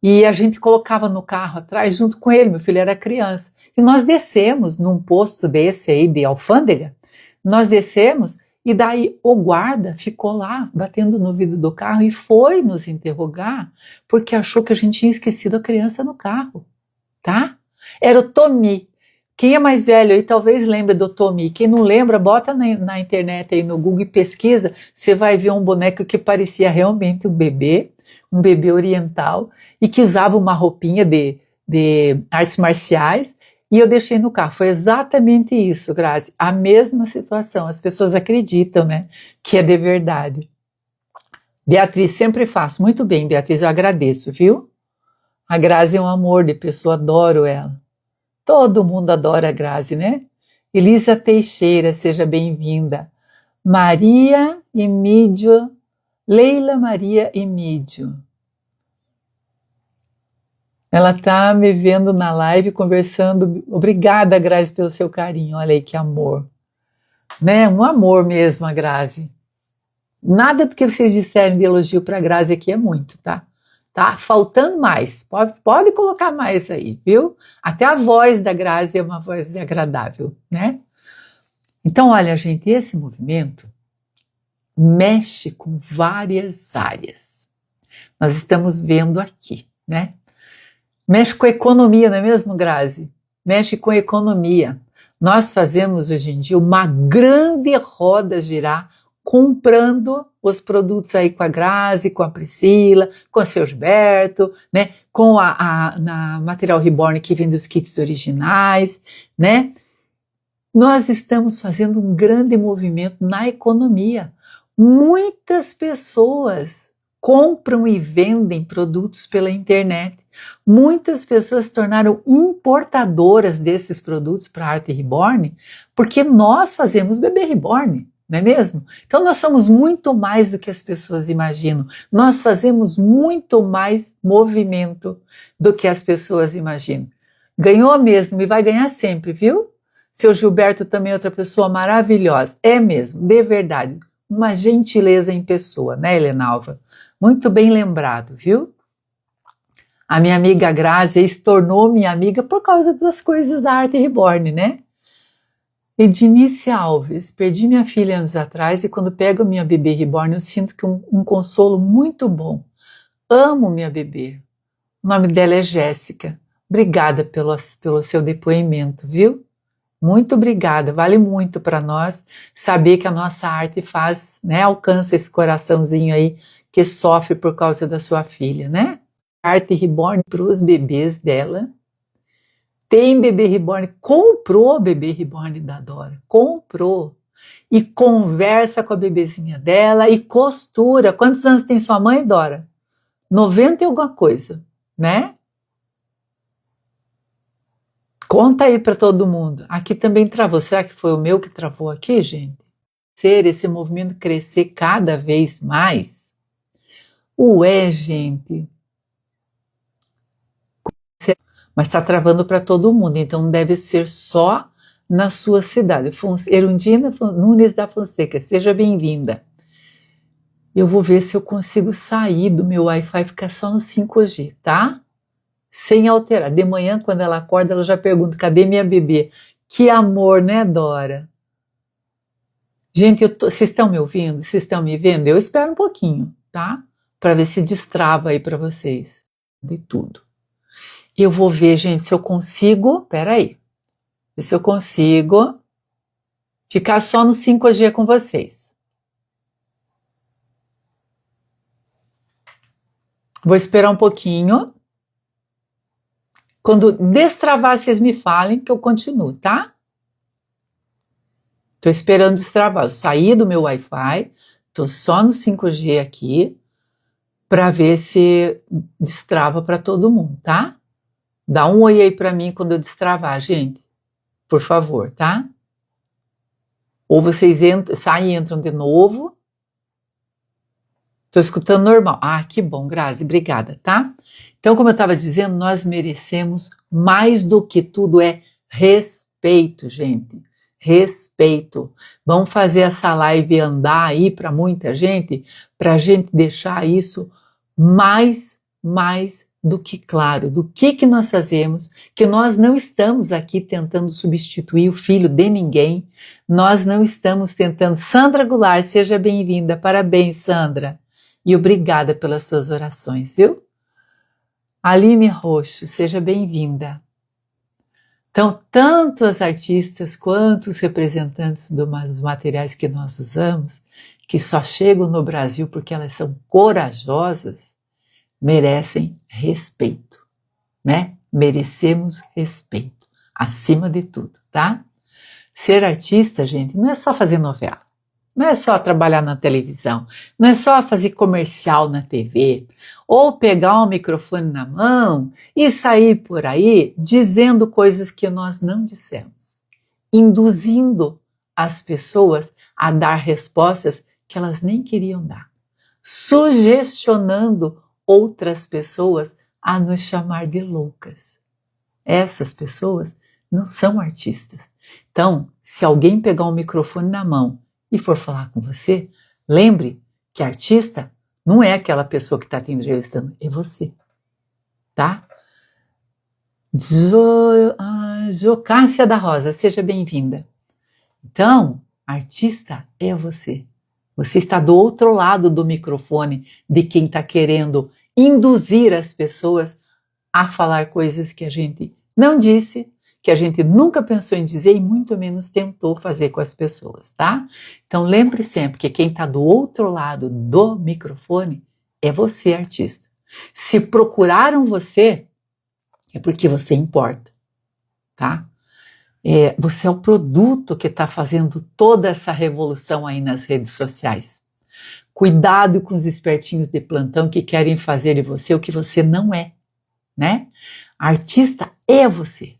e a gente colocava no carro atrás junto com ele, meu filho era criança. E nós descemos num posto desse aí de alfândega, nós descemos e daí o guarda ficou lá batendo no vidro do carro e foi nos interrogar porque achou que a gente tinha esquecido a criança no carro, tá? Era o Tomi. Quem é mais velho aí talvez lembre do Tomi. Quem não lembra, bota na internet aí no Google e pesquisa, você vai ver um boneco que parecia realmente um bebê oriental e que usava uma roupinha de artes marciais. E eu deixei no carro. Foi exatamente isso, Grazi. A mesma situação. As pessoas acreditam, né? Que é de verdade. Beatriz, sempre faço. Muito bem, Beatriz, eu agradeço, viu? A Grazi é um amor de pessoa, adoro ela. Todo mundo adora a Grazi, né? Elisa Teixeira, seja bem-vinda. Maria Emídio, Leila Maria Emídio. Ela tá me vendo na live, conversando. Obrigada, Grazi, pelo seu carinho. Olha aí que amor. Né? Um amor mesmo, a Grazi. Nada do que vocês disserem de elogio para a Grazi aqui é muito, tá? Tá faltando mais. Pode colocar mais aí, viu? Até a voz da Grazi é uma voz agradável, né? Então, olha, gente, esse movimento mexe com várias áreas. Nós estamos vendo aqui, né? Mexe com a economia, não é mesmo, Grazi? Mexe com a economia. Nós fazemos hoje em dia uma grande roda girar, comprando os produtos aí com a Grazi, com a Priscila, com o seu Gilberto, né? Com na Material Reborn que vem dos kits originais, né? Nós estamos fazendo um grande movimento na economia. Muitas pessoas compram e vendem produtos pela internet. Muitas pessoas se tornaram importadoras desses produtos para a Arte Reborn, porque nós fazemos bebê reborn, não é mesmo? Então nós somos muito mais do que as pessoas imaginam. Nós fazemos muito mais movimento do que as pessoas imaginam. Ganhou mesmo e vai ganhar sempre, viu? Seu Gilberto também é outra pessoa maravilhosa. É mesmo, de verdade. Uma gentileza em pessoa, né, Helenalva? Muito bem lembrado, viu? A minha amiga Grazi se tornou minha amiga por causa das coisas da Arte Reborn, né? Edinice Alves, perdi minha filha anos atrás e quando pego minha bebê Reborn eu sinto que um consolo muito bom. Amo minha bebê. O nome dela é Jéssica. Obrigada pelo seu depoimento, viu? Muito obrigada, vale muito para nós saber que a nossa arte faz, né, alcança esse coraçãozinho aí que sofre por causa da sua filha, né? Arte Reborn para os bebês dela. Tem bebê Reborn, comprou bebê Reborn da Dora, comprou. E conversa com a bebezinha dela e costura. Quantos anos tem sua mãe, Dora? 90 e alguma coisa, né? Conta aí para todo mundo. Aqui também travou. Será que foi o meu que travou aqui, gente? Ser esse movimento crescer cada vez mais? Ué, gente. Mas está travando para todo mundo, então não deve ser só na sua cidade. Erundina Nunes da Fonseca, seja bem-vinda. Eu vou ver se eu consigo sair do meu Wi-Fi e ficar só no 5G, tá? Sem alterar. De manhã, quando ela acorda, ela já pergunta, cadê minha bebê? Que amor, né, Dora? Gente, vocês estão me ouvindo? Vocês estão me vendo? Eu espero um pouquinho, tá? Para ver se destrava aí para vocês. De tudo. Eu vou ver, gente, se eu consigo... Peraí. Ver se eu consigo ficar só no 5G com vocês. Vou esperar um pouquinho. Quando destravar, vocês me falem que eu continuo, tá? Tô esperando destravar. Eu saí do meu Wi-Fi, tô só no 5G aqui, para ver se destrava para todo mundo, tá? Dá um oi aí para mim quando eu destravar, gente. Por favor, tá? Ou vocês saem e entram de novo. Tô escutando normal. Ah, que bom, Grazi, obrigada, tá? Então, como eu estava dizendo, nós merecemos mais do que tudo é respeito, gente. Respeito. Vamos fazer essa live andar aí para muita gente, para a gente deixar isso mais do que claro, do que nós fazemos, que nós não estamos aqui tentando substituir o filho de ninguém, nós não estamos tentando. Sandra Goulart, seja bem-vinda, parabéns, Sandra, e obrigada pelas suas orações, viu? Aline Roxo, seja bem-vinda. Então, tanto as artistas quanto os representantes dos materiais que nós usamos, que só chegam no Brasil porque elas são corajosas, merecem respeito, né? Merecemos respeito, acima de tudo, tá? Ser artista, gente, não é só fazer novela, não é só trabalhar na televisão, não é só fazer comercial na TV, ou pegar um microfone na mão e sair por aí dizendo coisas que nós não dissemos, induzindo as pessoas a dar respostas que elas nem queriam dar, sugestionando outras pessoas a nos chamar de loucas. Essas pessoas não são artistas. Então, se alguém pegar um microfone na mão e for falar com você, lembre que artista não é aquela pessoa que está te entrevistando, é você, tá? Jocássia da Rosa, seja bem-vinda. Então, artista é você. Você está do outro lado do microfone de quem está querendo induzir as pessoas a falar coisas que a gente não disse, que a gente nunca pensou em dizer e muito menos tentou fazer com as pessoas, tá? Então lembre sempre que quem está do outro lado do microfone é você, artista. Se procuraram você, é porque você importa, tá? Você é o produto que está fazendo toda essa revolução aí nas redes sociais. Cuidado com os espertinhos de plantão que querem fazer de você o que você não é, né? Artista é você,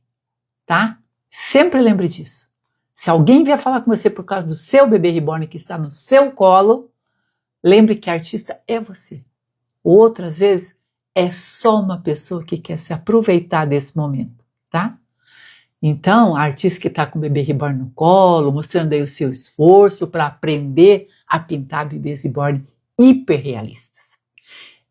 tá? Sempre lembre disso. Se alguém vier falar com você por causa do seu bebê reborn que está no seu colo, lembre que artista é você. Outras vezes é só uma pessoa que quer se aproveitar desse momento, tá? Então, a artista que está com o bebê reborn no colo, mostrando aí o seu esforço para aprender a pintar bebês reborn hiperrealistas.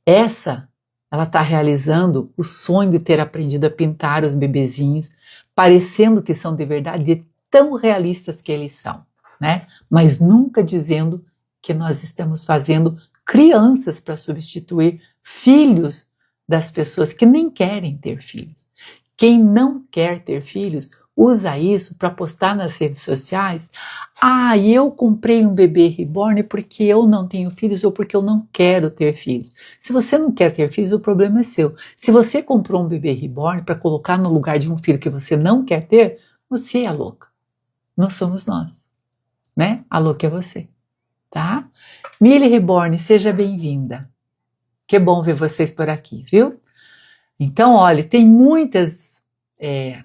Ela está realizando o sonho de ter aprendido a pintar os bebezinhos, parecendo que são de verdade, de tão realistas que eles são, né? Mas nunca dizendo que nós estamos fazendo crianças para substituir filhos das pessoas que nem querem ter filhos. Quem não quer ter filhos usa isso para postar nas redes sociais. Ah, eu comprei um bebê reborn porque eu não tenho filhos ou porque eu não quero ter filhos. Se você não quer ter filhos, o problema é seu. Se você comprou um bebê reborn para colocar no lugar de um filho que você não quer ter, você é a louca. Não somos nós, né? A louca é você, tá? Mili Reborn, seja bem-vinda. Que bom ver vocês por aqui, viu? Então, olha, tem muitas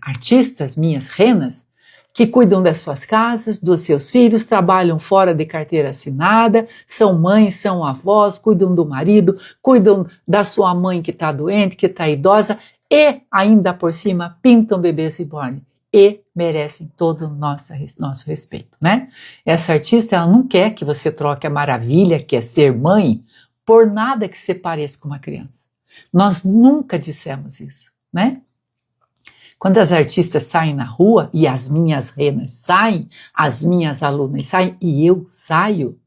artistas, minhas renas, que cuidam das suas casas, dos seus filhos, trabalham fora de carteira assinada, são mães, são avós, cuidam do marido, cuidam da sua mãe que está doente, que está idosa e ainda por cima pintam bebês reborn. e merecem todo o nosso respeito, né? Essa artista, ela não quer que você troque a maravilha que é ser mãe por nada que se pareça com uma criança. Nós nunca dissemos isso, né? Quando as artistas saem na rua, e as minhas renas saem, as minhas alunas saem, e eu saio,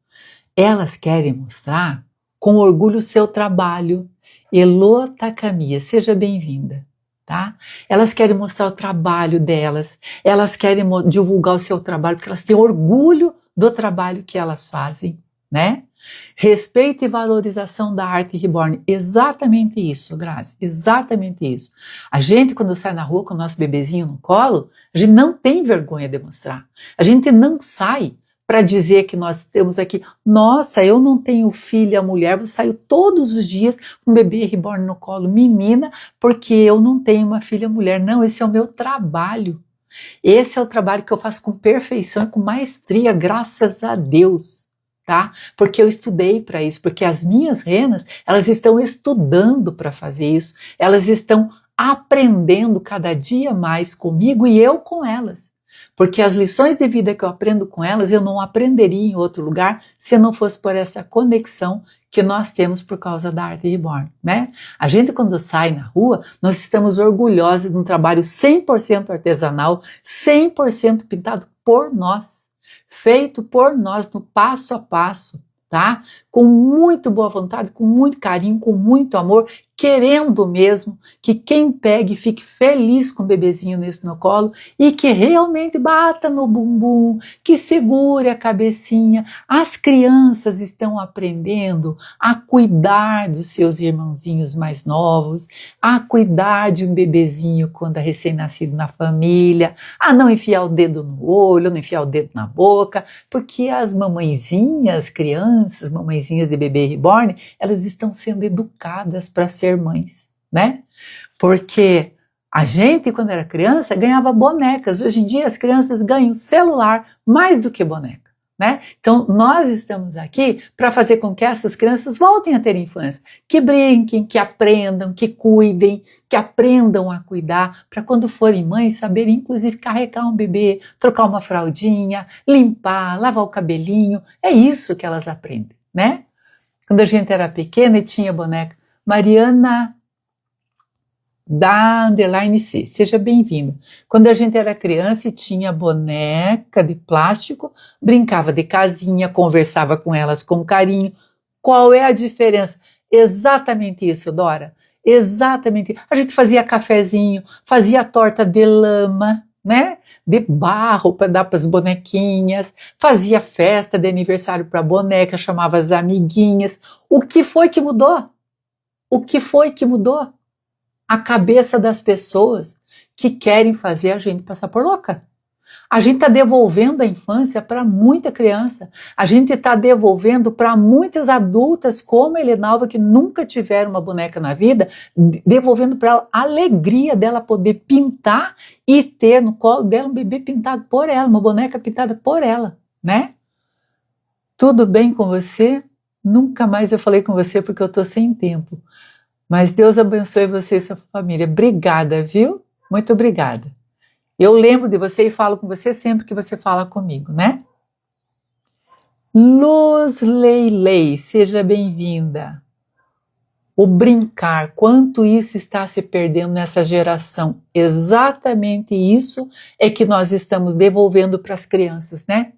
elas querem mostrar com orgulho o seu trabalho. Elô Takamiya, seja bem-vinda, tá? Elas querem mostrar o trabalho delas, elas querem divulgar o seu trabalho, porque elas têm orgulho do trabalho que elas fazem, né? Respeito e valorização da arte reborn, exatamente isso, Grazi, exatamente isso. A gente, quando sai na rua com o nosso bebezinho no colo, a gente não tem vergonha de mostrar. A gente não sai para dizer que nós temos aqui, nossa, eu não tenho filha, mulher, eu saio todos os dias com um bebê reborn no colo, menina, porque eu não tenho uma filha, mulher. Não, esse é o meu trabalho. Esse é o trabalho que eu faço com perfeição, com maestria, graças a Deus. Tá? Porque eu estudei para isso, porque as minhas renas, elas estão estudando para fazer isso, elas estão aprendendo cada dia mais comigo e eu com elas. Porque as lições de vida que eu aprendo com elas, eu não aprenderia em outro lugar se não fosse por essa conexão que nós temos por causa da arte reborn, né? A gente, quando sai na rua, nós estamos orgulhosos de um trabalho 100% artesanal, 100% pintado por nós, feito por nós no passo a passo, tá? Com muito boa vontade, com muito carinho, com muito amor, querendo mesmo que quem pegue fique feliz com o bebezinho nesse no colo e que realmente bata no bumbum, que segure a cabecinha. As crianças estão aprendendo a cuidar dos seus irmãozinhos mais novos, a cuidar de um bebezinho quando é recém-nascido na família, a não enfiar o dedo no olho, não enfiar o dedo na boca, porque as mamãezinhas, crianças, mamãezinhas de bebê reborn, elas estão sendo educadas para ser mães, né? Porque a gente, quando era criança, ganhava bonecas. Hoje em dia, as crianças ganham celular mais do que boneca, né? Então, nós estamos aqui para fazer com que essas crianças voltem a ter infância, que brinquem, que aprendam, que cuidem, que aprendam a cuidar, para quando forem mães, saberem, inclusive, carregar um bebê, trocar uma fraldinha, limpar, lavar o cabelinho. É isso que elas aprendem, né? Quando a gente era pequena e tinha boneca, Mariana da underline C, seja bem-vindo. Quando a gente era criança e tinha boneca de plástico, brincava de casinha, conversava com elas com carinho. Qual é a diferença? Exatamente isso, Dora. Exatamente. A gente fazia cafezinho, fazia torta de lama, né? De barro para dar para as bonequinhas, fazia festa de aniversário para a boneca, chamava as amiguinhas. O que foi que mudou? O que foi que mudou? A cabeça das pessoas que querem fazer a gente passar por louca. A gente está devolvendo a infância para muita criança. A gente está devolvendo para muitas adultas como a Helenalva, que nunca tiveram uma boneca na vida, devolvendo para ela a alegria dela poder pintar e ter no colo dela um bebê pintado por ela, uma boneca pintada por ela, né? Tudo bem com você? Nunca mais eu falei com você porque eu estou sem tempo. Mas Deus abençoe você e sua família. Obrigada, viu? Muito obrigada. Eu lembro de você e falo com você sempre que você fala comigo, né? Luz Leilei, seja bem-vinda. O brincar, quanto isso está se perdendo nessa geração. Exatamente isso é que nós estamos devolvendo para as crianças, né?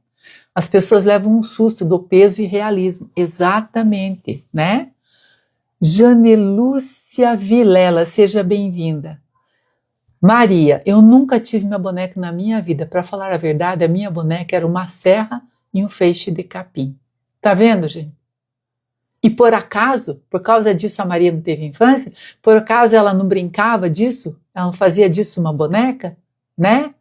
As pessoas levam um susto do peso e realismo. Exatamente, né? Janelúcia Vilela, seja bem-vinda. Maria, eu nunca tive minha boneca na minha vida. Para falar a verdade, a minha boneca era uma serra e um feixe de capim. Tá vendo, gente? E por acaso, por causa disso a Maria não teve infância? Por acaso ela não brincava disso? Ela não fazia disso uma boneca? Né?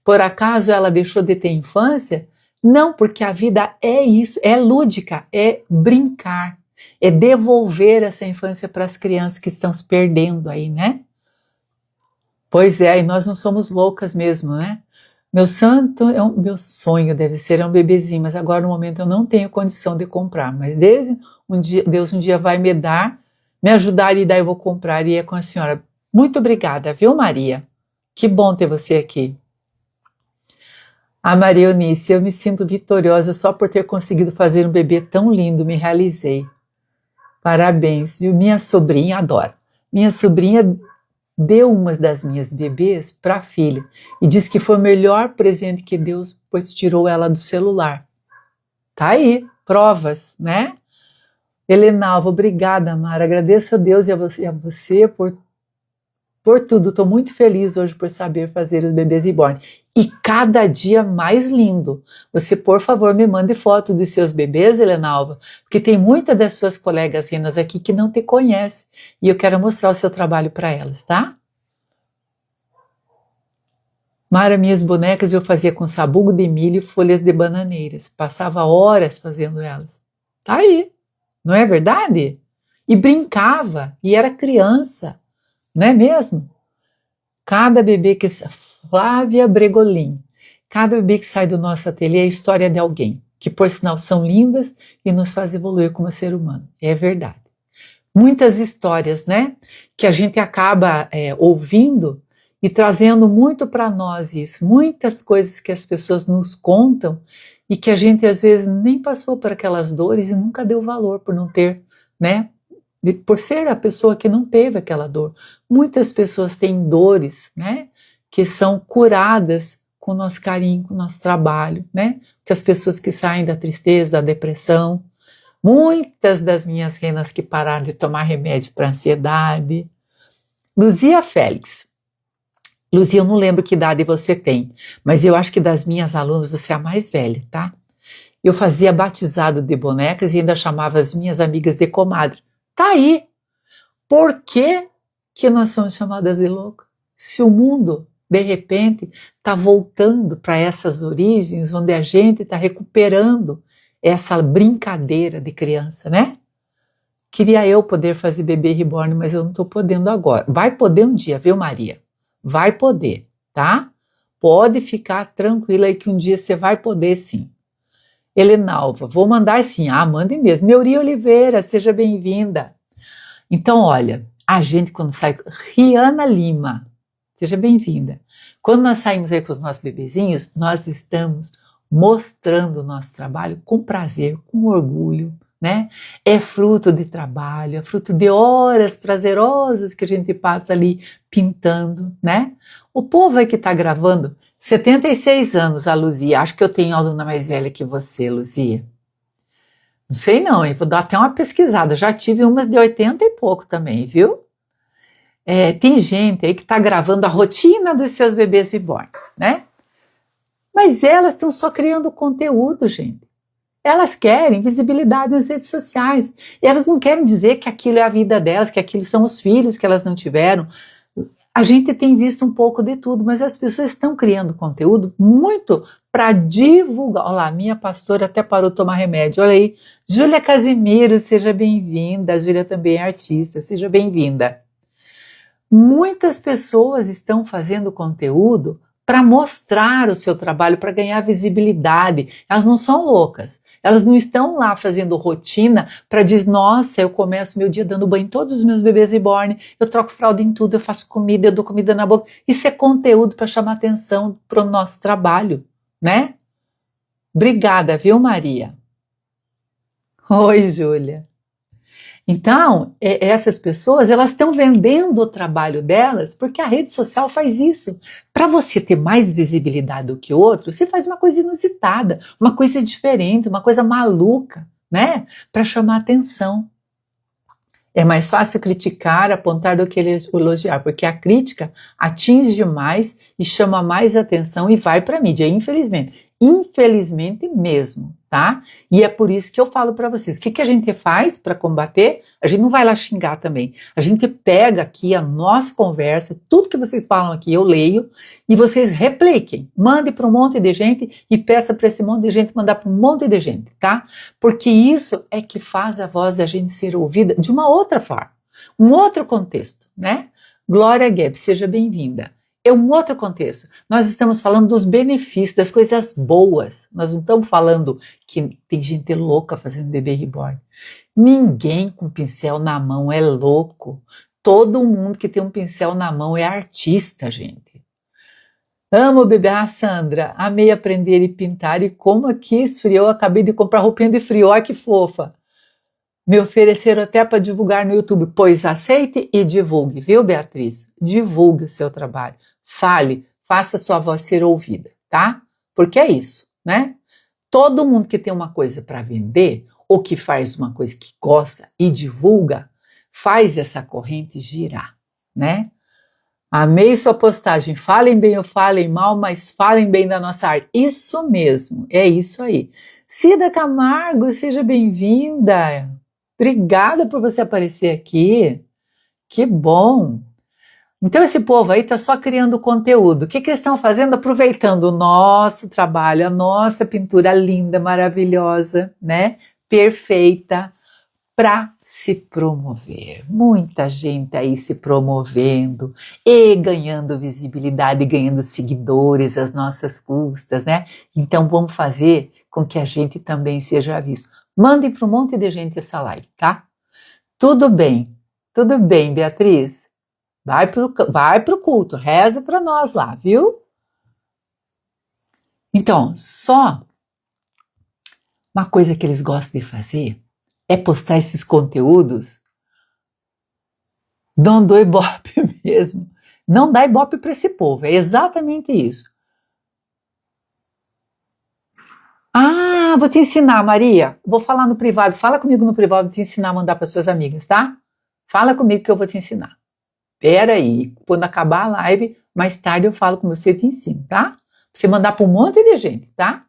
Por acaso ela deixou de ter infância? Não, porque a vida é isso, é lúdica, é brincar. É devolver essa infância para as crianças que estão se perdendo aí, né? Pois é, e nós não somos loucas mesmo, né? Meu santo, meu sonho deve ser um bebezinho, mas agora no momento eu não tenho condição de comprar. Mas Deus um dia vai me ajudar e daí eu vou comprar e é com a senhora. Muito obrigada, viu, Maria? Que bom ter você aqui. A Maria Eunice, eu me sinto vitoriosa só por ter conseguido fazer um bebê tão lindo, me realizei. Parabéns, viu? Minha sobrinha adora. Minha sobrinha deu uma das minhas bebês para a filha e disse que foi o melhor presente que Deus, pois tirou ela do celular. Tá aí, provas, né? Helenalva, obrigada, Mara. Agradeço a Deus e a você por tudo. Estou muito feliz hoje por saber fazer os bebês reborn. E cada dia mais lindo. Você, por favor, me mande foto dos seus bebês, Helenalva, porque tem muitas das suas colegas renas aqui que não te conhecem. E eu quero mostrar o seu trabalho para elas, tá? Mara, minhas bonecas eu fazia com sabugo de milho e folhas de bananeiras. Passava horas fazendo elas. Tá aí, não é verdade? E brincava, e era criança, não é mesmo? Cada bebê que... Flávia Bregolin. Cada bebê que sai do nosso ateliê é a história de alguém, que por sinal são lindas e nos faz evoluir como ser humano. É verdade. Muitas histórias, né? Que a gente acaba ouvindo e trazendo muito para nós isso. Muitas coisas que as pessoas nos contam e que a gente às vezes nem passou por aquelas dores e nunca deu valor por não ter, né? Por ser a pessoa que não teve aquela dor. Muitas pessoas têm dores, né? Que são curadas com o nosso carinho, com o nosso trabalho, né? Que as pessoas que saem da tristeza, da depressão, muitas das minhas renas que pararam de tomar remédio para ansiedade. Luzia Félix. Luzia, eu não lembro que idade você tem, mas eu acho que das minhas alunas você é a mais velha, tá? Eu fazia batizado de bonecas e ainda chamava as minhas amigas de comadre. Tá aí! Por que que nós somos chamadas de louca? Se o mundo, de repente, está voltando para essas origens, onde a gente está recuperando essa brincadeira de criança, né? Queria eu poder fazer bebê reborn, mas eu não estou podendo agora. Vai poder um dia, viu, Maria? Vai poder, tá? Pode ficar tranquila aí que um dia você vai poder sim. Helenalva, vou mandar sim. Ah, mande mesmo. Meuri Oliveira, seja bem-vinda. Então, olha, a gente quando sai... Riana Lima, seja bem-vinda. Quando nós saímos aí com os nossos bebezinhos, nós estamos mostrando o nosso trabalho com prazer, com orgulho, né? É fruto de trabalho, é fruto de horas prazerosas que a gente passa ali pintando, né? O povo aí que está gravando, 76 anos, a Luzia. Acho que eu tenho aluna mais velha que você, Luzia. Não sei não, hein? Vou dar até uma pesquisada. Já tive umas de 80 e pouco também, viu? Tem gente aí que está gravando a rotina dos seus bebês reborn, né? Mas elas estão só criando conteúdo, gente. Elas querem visibilidade nas redes sociais. E elas não querem dizer que aquilo é a vida delas, que aquilo são os filhos que elas não tiveram. A gente tem visto um pouco de tudo, mas as pessoas estão criando conteúdo muito para divulgar. Olha lá, minha pastora até parou de tomar remédio. Olha aí, Júlia Casimiro, seja bem-vinda. A Júlia também é artista, seja bem-vinda. Muitas pessoas estão fazendo conteúdo para mostrar o seu trabalho, para ganhar visibilidade. Elas não são loucas. Elas não estão lá fazendo rotina para dizer, nossa, eu começo meu dia dando banho em todos os meus bebês reborn, eu troco fralda em tudo, eu faço comida, eu dou comida na boca. Isso é conteúdo para chamar atenção para o nosso trabalho, né? Obrigada, viu, Maria? Oi, Júlia. Então, essas pessoas, elas estão vendendo o trabalho delas porque a rede social faz isso. Para você ter mais visibilidade do que o outro, você faz uma coisa inusitada, uma coisa diferente, uma coisa maluca, né? Para chamar atenção. É mais fácil criticar, apontar do que elogiar, porque a crítica atinge mais e chama mais atenção e vai para a mídia, infelizmente. Infelizmente mesmo, tá? E é por isso que eu falo para vocês, o que a gente faz para combater? A gente não vai lá xingar também. A gente pega aqui a nossa conversa, tudo que vocês falam aqui eu leio e vocês repliquem. Mande para um monte de gente e peça para esse monte de gente mandar para um monte de gente, tá? Porque isso é que faz a voz da gente ser ouvida de uma outra forma, um outro contexto, né? Glória Guedes, seja bem-vinda. É um outro contexto. Nós estamos falando dos benefícios, das coisas boas. Nós não estamos falando que tem gente louca fazendo bebê reborn. Ninguém com pincel na mão é louco. Todo mundo que tem um pincel na mão é artista, gente. Amo bebê. Ah, Sandra, amei aprender e pintar e como aqui esfriou, acabei de comprar roupinha de frio, olha que fofa. Me ofereceram até para divulgar no YouTube, pois aceite e divulgue, viu, Beatriz? Divulgue o seu trabalho, fale, faça sua voz ser ouvida, tá? Porque é isso, né? Todo mundo que tem uma coisa para vender ou que faz uma coisa que gosta e divulga, faz essa corrente girar, né? Amei sua postagem, falem bem ou falem mal, mas falem bem da nossa arte. Isso mesmo, é isso aí. Cida Camargo, seja bem-vinda. Obrigada por você aparecer aqui. Que bom. Então esse povo aí está só criando conteúdo. O que eles estão fazendo? Aproveitando o nosso trabalho, a nossa pintura linda, maravilhosa, né? Perfeita, para se promover. Muita gente aí se promovendo e ganhando visibilidade, ganhando seguidores às nossas custas, né? Então vamos fazer com que a gente também seja visto. Mandem para um monte de gente essa live, tá? Tudo bem, Beatriz. Vai pro culto, reza para nós lá, viu? Então, só uma coisa que eles gostam de fazer é postar esses conteúdos. Não dou ibope mesmo. Não dá ibope para esse povo, é exatamente isso. Ah, vou te ensinar, Maria. Vou falar no privado. Fala comigo no privado, vou te ensinar a mandar para suas amigas, tá? Fala comigo que eu vou te ensinar. Pera aí, quando acabar a live, mais tarde eu falo com você e te ensino, tá? Pra você mandar para um monte de gente, tá?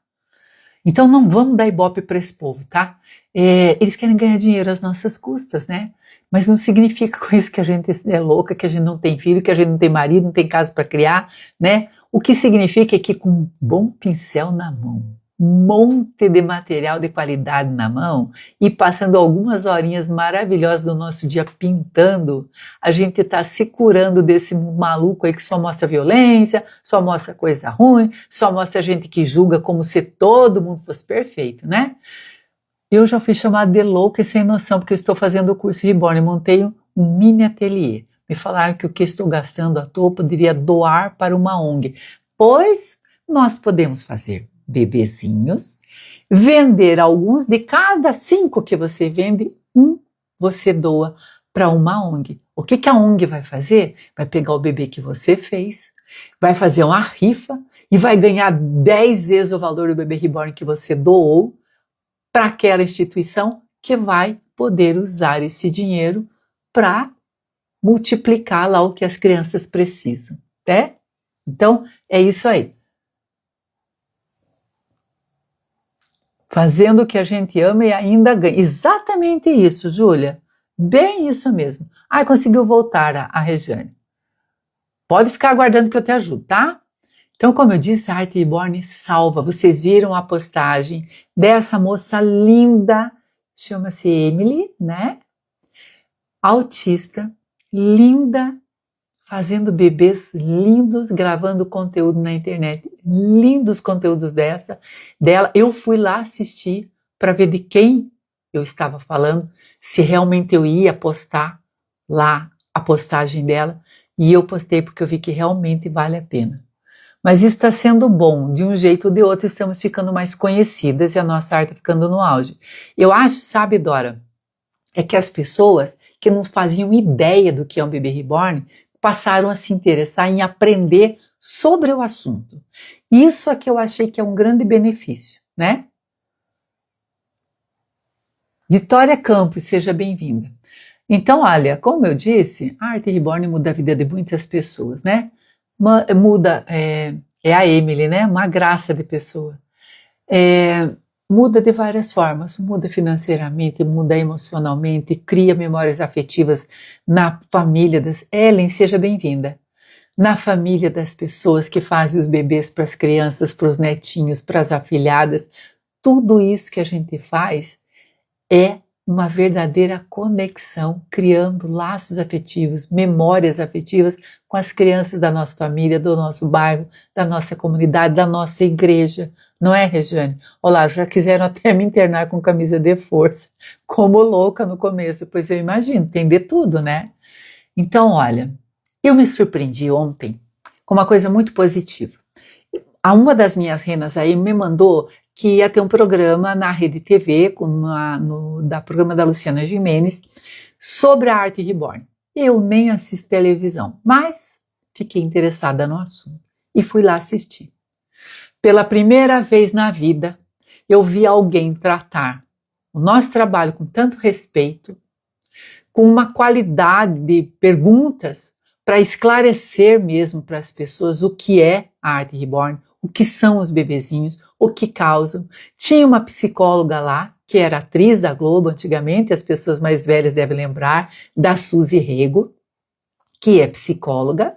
Então não vamos dar ibope para esse povo, tá? Eles querem ganhar dinheiro às nossas custas, né? Mas não significa com isso que a gente é louca, que a gente não tem filho, que a gente não tem marido, não tem casa para criar, né? O que significa é que com um bom pincel na mão, um monte de material de qualidade na mão e passando algumas horinhas maravilhosas do nosso dia pintando, a gente está se curando desse maluco aí que só mostra violência, só mostra coisa ruim, só mostra gente que julga como se todo mundo fosse perfeito, né? Eu já fui chamada de louca e sem noção porque eu estou fazendo o curso Reborn, montei um mini ateliê. Me falaram que o que estou gastando à toa poderia doar para uma ONG, pois nós podemos fazer bebezinhos, vender alguns, de cada 5 que você vende, você doa para uma ONG. O que a ONG vai fazer? Vai pegar o bebê que você fez, vai fazer uma rifa e vai ganhar 10 vezes o valor do bebê reborn que você doou para aquela instituição que vai poder usar esse dinheiro para multiplicar lá o que as crianças precisam, né? Então, é isso aí. Fazendo o que a gente ama e ainda ganha. Exatamente isso, Júlia. Bem isso mesmo. Ai, conseguiu voltar a Regiane. Pode ficar aguardando que eu te ajudo, tá? Então, como eu disse, a Arte Reborn salva. Vocês viram a postagem dessa moça linda, chama-se Emily, né? Autista, linda, fazendo bebês lindos, gravando conteúdo na internet. Lindos conteúdos dela. Eu fui lá assistir para ver de quem eu estava falando, se realmente eu ia postar lá a postagem dela. E eu postei porque eu vi que realmente vale a pena. Mas isso está sendo bom, de um jeito ou de outro, estamos ficando mais conhecidas e a nossa arte está ficando no auge. Eu acho, sabe, Dora, é que as pessoas que não faziam ideia do que é um bebê reborn passaram a se interessar em aprender sobre o assunto. Isso é que eu achei que é um grande benefício, né? Vitória Campos, seja bem-vinda. Então, olha, como eu disse, a Arte Reborn muda a vida de muitas pessoas, né? Muda, é a Emily, né? Uma graça de pessoa. Muda de várias formas, muda financeiramente, muda emocionalmente, cria memórias afetivas na família das... Ellen, seja bem-vinda. Na família das pessoas que fazem os bebês para as crianças, para os netinhos, para as afilhadas. Tudo isso que a gente faz é uma verdadeira conexão, criando laços afetivos, memórias afetivas com as crianças da nossa família, do nosso bairro, da nossa comunidade, da nossa igreja. Não é, Regiane? Olá, já quiseram até me internar com camisa de força, como louca no começo, pois eu imagino, tem de tudo, né? Então, olha, eu me surpreendi ontem com uma coisa muito positiva. uma das minhas renas aí me mandou que ia ter um programa na Rede TV, da programa da Luciana Gimenez, sobre a arte reborn. Eu nem assisto televisão, mas fiquei interessada no assunto e fui lá assistir. Pela primeira vez na vida, eu vi alguém tratar o nosso trabalho com tanto respeito, com uma qualidade de perguntas para esclarecer mesmo para as pessoas o que é a arte reborn, o que são os bebezinhos, o que causam. Tinha uma psicóloga lá, que era atriz da Globo antigamente, as pessoas mais velhas devem lembrar, da Suzy Rego, que é psicóloga,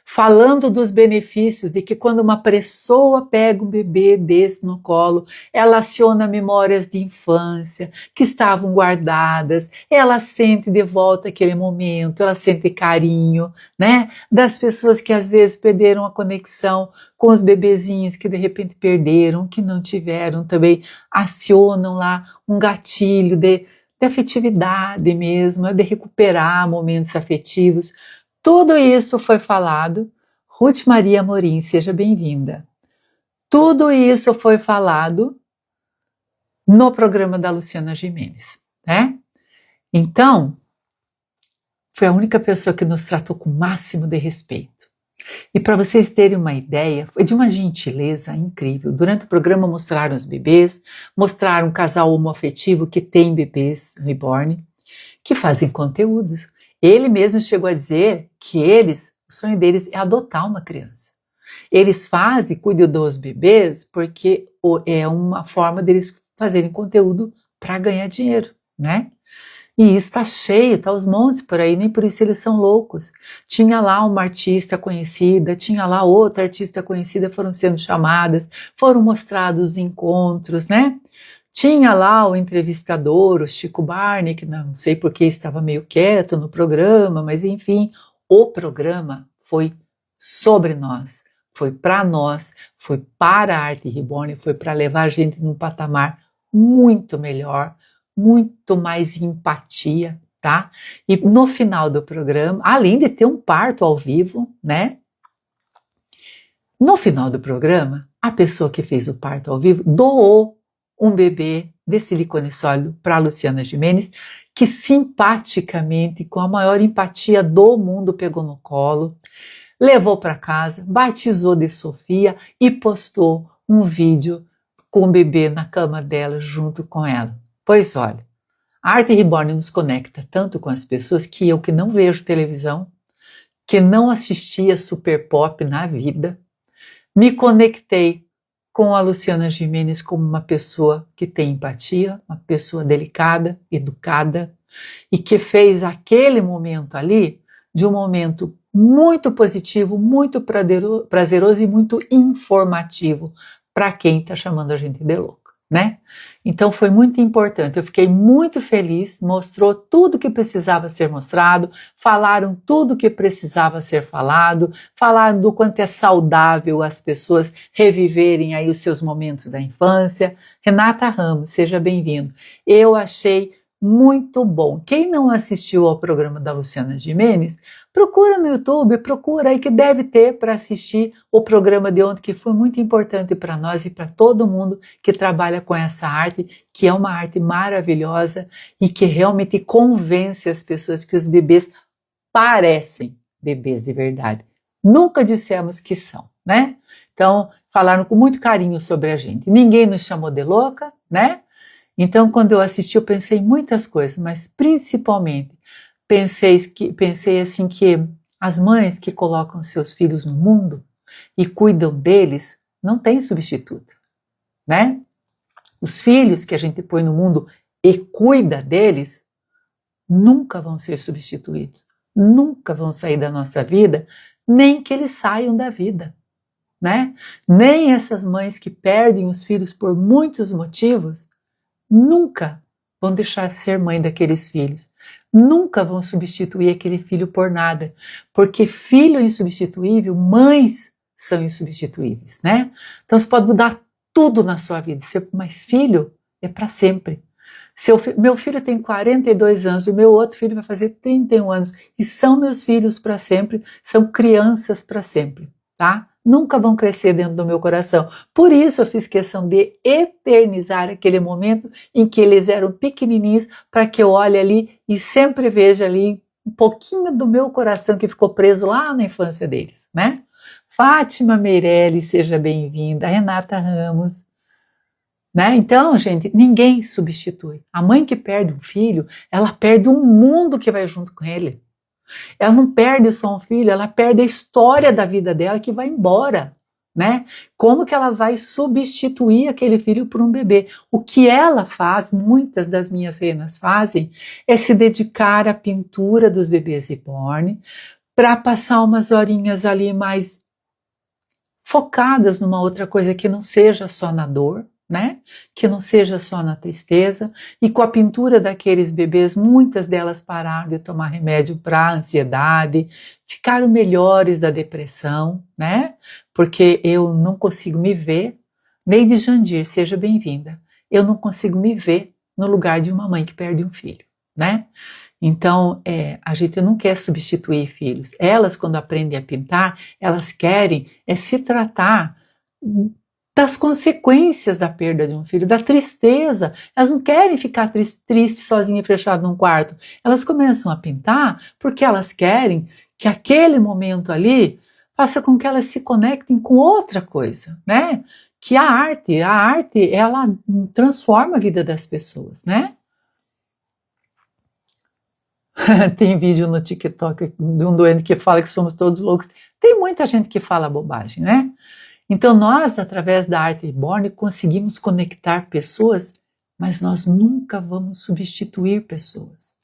falando dos benefícios de que quando uma pessoa pega um bebê desse no colo, ela aciona memórias de infância que estavam guardadas, ela sente de volta aquele momento, ela sente carinho, né? Das pessoas que às vezes perderam a conexão com os bebezinhos que de repente perderam, que não tiveram, também acionam lá um gatilho de afetividade mesmo, de recuperar momentos afetivos. Tudo isso foi falado. Ruth Maria Amorim, seja bem-vinda. Tudo isso foi falado no programa da Luciana Gimenez, né? Então, foi a única pessoa que nos tratou com o máximo de respeito. E para vocês terem uma ideia, foi de uma gentileza incrível. Durante o programa mostraram os bebês, mostraram um casal homoafetivo que tem bebês reborn, que fazem conteúdos. Ele mesmo chegou a dizer que o sonho deles é adotar uma criança. Eles fazem, cuidam dos bebês, porque é uma forma deles fazerem conteúdo para ganhar dinheiro, né? E isso está cheio, está aos montes por aí, nem por isso eles são loucos. Tinha lá uma artista conhecida, tinha lá outra artista conhecida, foram sendo chamadas, foram mostrados os encontros, né? Tinha lá o entrevistador, o Chico Barney, que não sei por que estava meio quieto no programa, mas enfim, o programa foi sobre nós, foi para nós, foi para a arte reborn, foi para levar a gente num patamar muito melhor, muito mais empatia, tá? E no final do programa, além de ter um parto ao vivo, né? No final do programa, a pessoa que fez o parto ao vivo doou um bebê de silicone sólido para a Luciana Gimenez, que simpaticamente, com a maior empatia do mundo, pegou no colo, levou para casa, batizou de Sofia e postou um vídeo com o bebê na cama dela junto com ela. Pois olha, a arte reborn nos conecta tanto com as pessoas que eu, que não vejo televisão, que não assistia Super Pop na vida, me conectei com a Luciana Gimenez como uma pessoa que tem empatia, uma pessoa delicada, educada, e que fez aquele momento ali de um momento muito positivo, muito prazeroso e muito informativo para quem está chamando a gente de louco, né? Então foi muito importante, eu fiquei muito feliz, mostrou tudo que precisava ser mostrado, falaram tudo que precisava ser falado, falaram do quanto é saudável as pessoas reviverem aí os seus momentos da infância. Renata Ramos, seja bem-vindo. Eu achei muito bom. Quem não assistiu ao programa da Luciana Gimenez, procura no YouTube, procura aí que deve ter para assistir o programa de ontem, que foi muito importante para nós e para todo mundo que trabalha com essa arte, que é uma arte maravilhosa e que realmente convence as pessoas que os bebês parecem bebês de verdade. Nunca dissemos que são, né? Então, falaram com muito carinho sobre a gente. Ninguém nos chamou de louca, né? Então, quando eu assisti, eu pensei em muitas coisas, mas principalmente pensei assim que as mães que colocam seus filhos no mundo e cuidam deles não têm substituto, né? Os filhos que a gente põe no mundo e cuida deles nunca vão ser substituídos, nunca vão sair da nossa vida, nem que eles saiam da vida, né? Nem essas mães que perdem os filhos por muitos motivos nunca vão deixar de ser mãe daqueles filhos. Nunca vão substituir aquele filho por nada. Porque filho é insubstituível, mães são insubstituíveis, né? Então você pode mudar tudo na sua vida, mas filho é para sempre. Meu filho tem 42 anos, o meu outro filho vai fazer 31 anos. E são meus filhos para sempre, são crianças para sempre, tá? nunca vão crescer dentro do meu coração. Por isso eu fiz questão de eternizar aquele momento em que eles eram pequenininhos, para que eu olhe ali e sempre veja ali um pouquinho do meu coração que ficou preso lá na infância deles, né? Fátima Meirelles, seja bem-vinda. Renata Ramos, né? Então, gente, ninguém substitui. A mãe que perde um filho, ela perde um mundo que vai junto com ele. Ela não perde só um filho, ela perde a história da vida dela que vai embora, né? Como que ela vai substituir aquele filho por um bebê? O que ela faz, muitas das minhas renas fazem, é se dedicar à pintura dos bebês reborn, para passar umas horinhas ali mais focadas numa outra coisa que não seja só na dor, né? Que não seja só na tristeza. E com a pintura daqueles bebês, muitas delas pararam de tomar remédio para ansiedade, ficaram melhores da depressão, né? Porque eu não consigo me ver, Neide Jandir, seja bem-vinda, eu não consigo me ver no lugar de uma mãe que perde um filho, né? Então, a gente não quer substituir filhos. Elas, quando aprendem a pintar, elas querem se tratar das consequências da perda de um filho, da tristeza. Elas não querem ficar tristes sozinhas, fechadas num quarto. Elas começam a pintar porque elas querem que aquele momento ali faça com que elas se conectem com outra coisa, né? Que a arte, ela transforma a vida das pessoas, né? Tem vídeo no TikTok de um doente que fala que somos todos loucos. Tem muita gente que fala bobagem, né? Então nós, através da arte reborn, conseguimos conectar pessoas, mas nós nunca vamos substituir pessoas.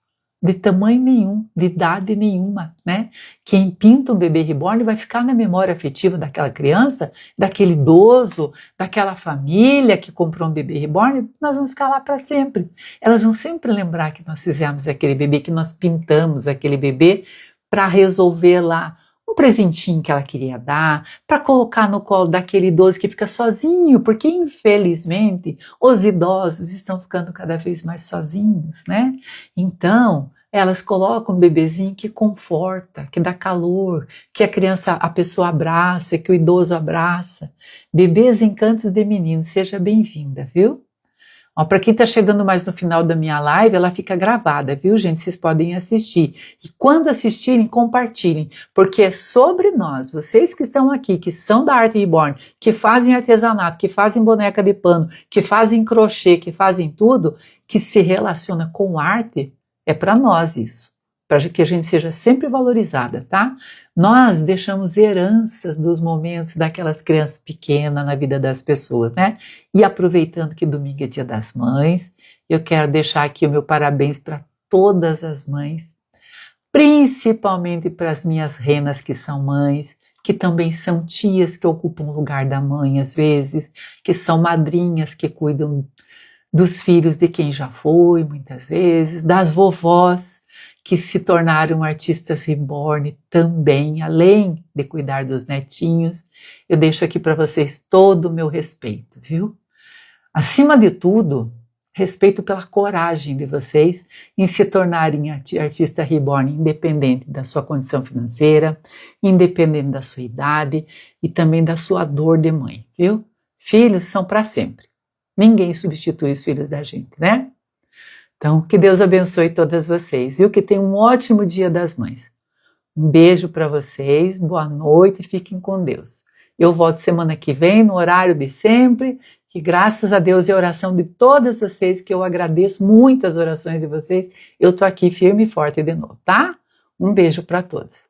De tamanho nenhum, de idade nenhuma, né? Quem pinta um bebê reborn vai ficar na memória afetiva daquela criança, daquele idoso, daquela família que comprou um bebê reborn, nós vamos ficar lá para sempre. Elas vão sempre lembrar que nós fizemos aquele bebê, que nós pintamos aquele bebê para resolver lá um presentinho que ela queria dar, para colocar no colo daquele idoso que fica sozinho, porque infelizmente os idosos estão ficando cada vez mais sozinhos, né? Então, elas colocam um bebezinho que conforta, que dá calor, que a pessoa abraça, que o idoso abraça. Bebês Encantos de Menino, seja bem-vinda, viu? Para quem está chegando mais no final da minha live, ela fica gravada, viu, gente? Vocês podem assistir. E quando assistirem, compartilhem, porque é sobre nós, vocês que estão aqui, que são da Arte Reborn, que fazem artesanato, que fazem boneca de pano, que fazem crochê, que fazem tudo, que se relaciona com arte, é para nós isso. Para que a gente seja sempre valorizada, tá? Nós deixamos heranças dos momentos daquelas crianças pequenas na vida das pessoas, né? E aproveitando que domingo é Dia das Mães, eu quero deixar aqui o meu parabéns para todas as mães, principalmente para as minhas renas que são mães, que também são tias que ocupam o lugar da mãe às vezes, que são madrinhas que cuidam dos filhos de quem já foi, muitas vezes, das vovós, que se tornaram artistas reborn também, além de cuidar dos netinhos. Eu deixo aqui para vocês todo o meu respeito, viu? Acima de tudo, respeito pela coragem de vocês em se tornarem artista reborn, independente da sua condição financeira, independente da sua idade e também da sua dor de mãe, viu? Filhos são para sempre. Ninguém substitui os filhos da gente, né? Então, que Deus abençoe todas vocês, viu? Que tenham um ótimo Dia das Mães. Um beijo para vocês, boa noite e fiquem com Deus. Eu volto semana que vem, no horário de sempre, que graças a Deus e a oração de todas vocês, que eu agradeço muito as orações de vocês, eu tô aqui firme e forte de novo, tá? Um beijo para todos.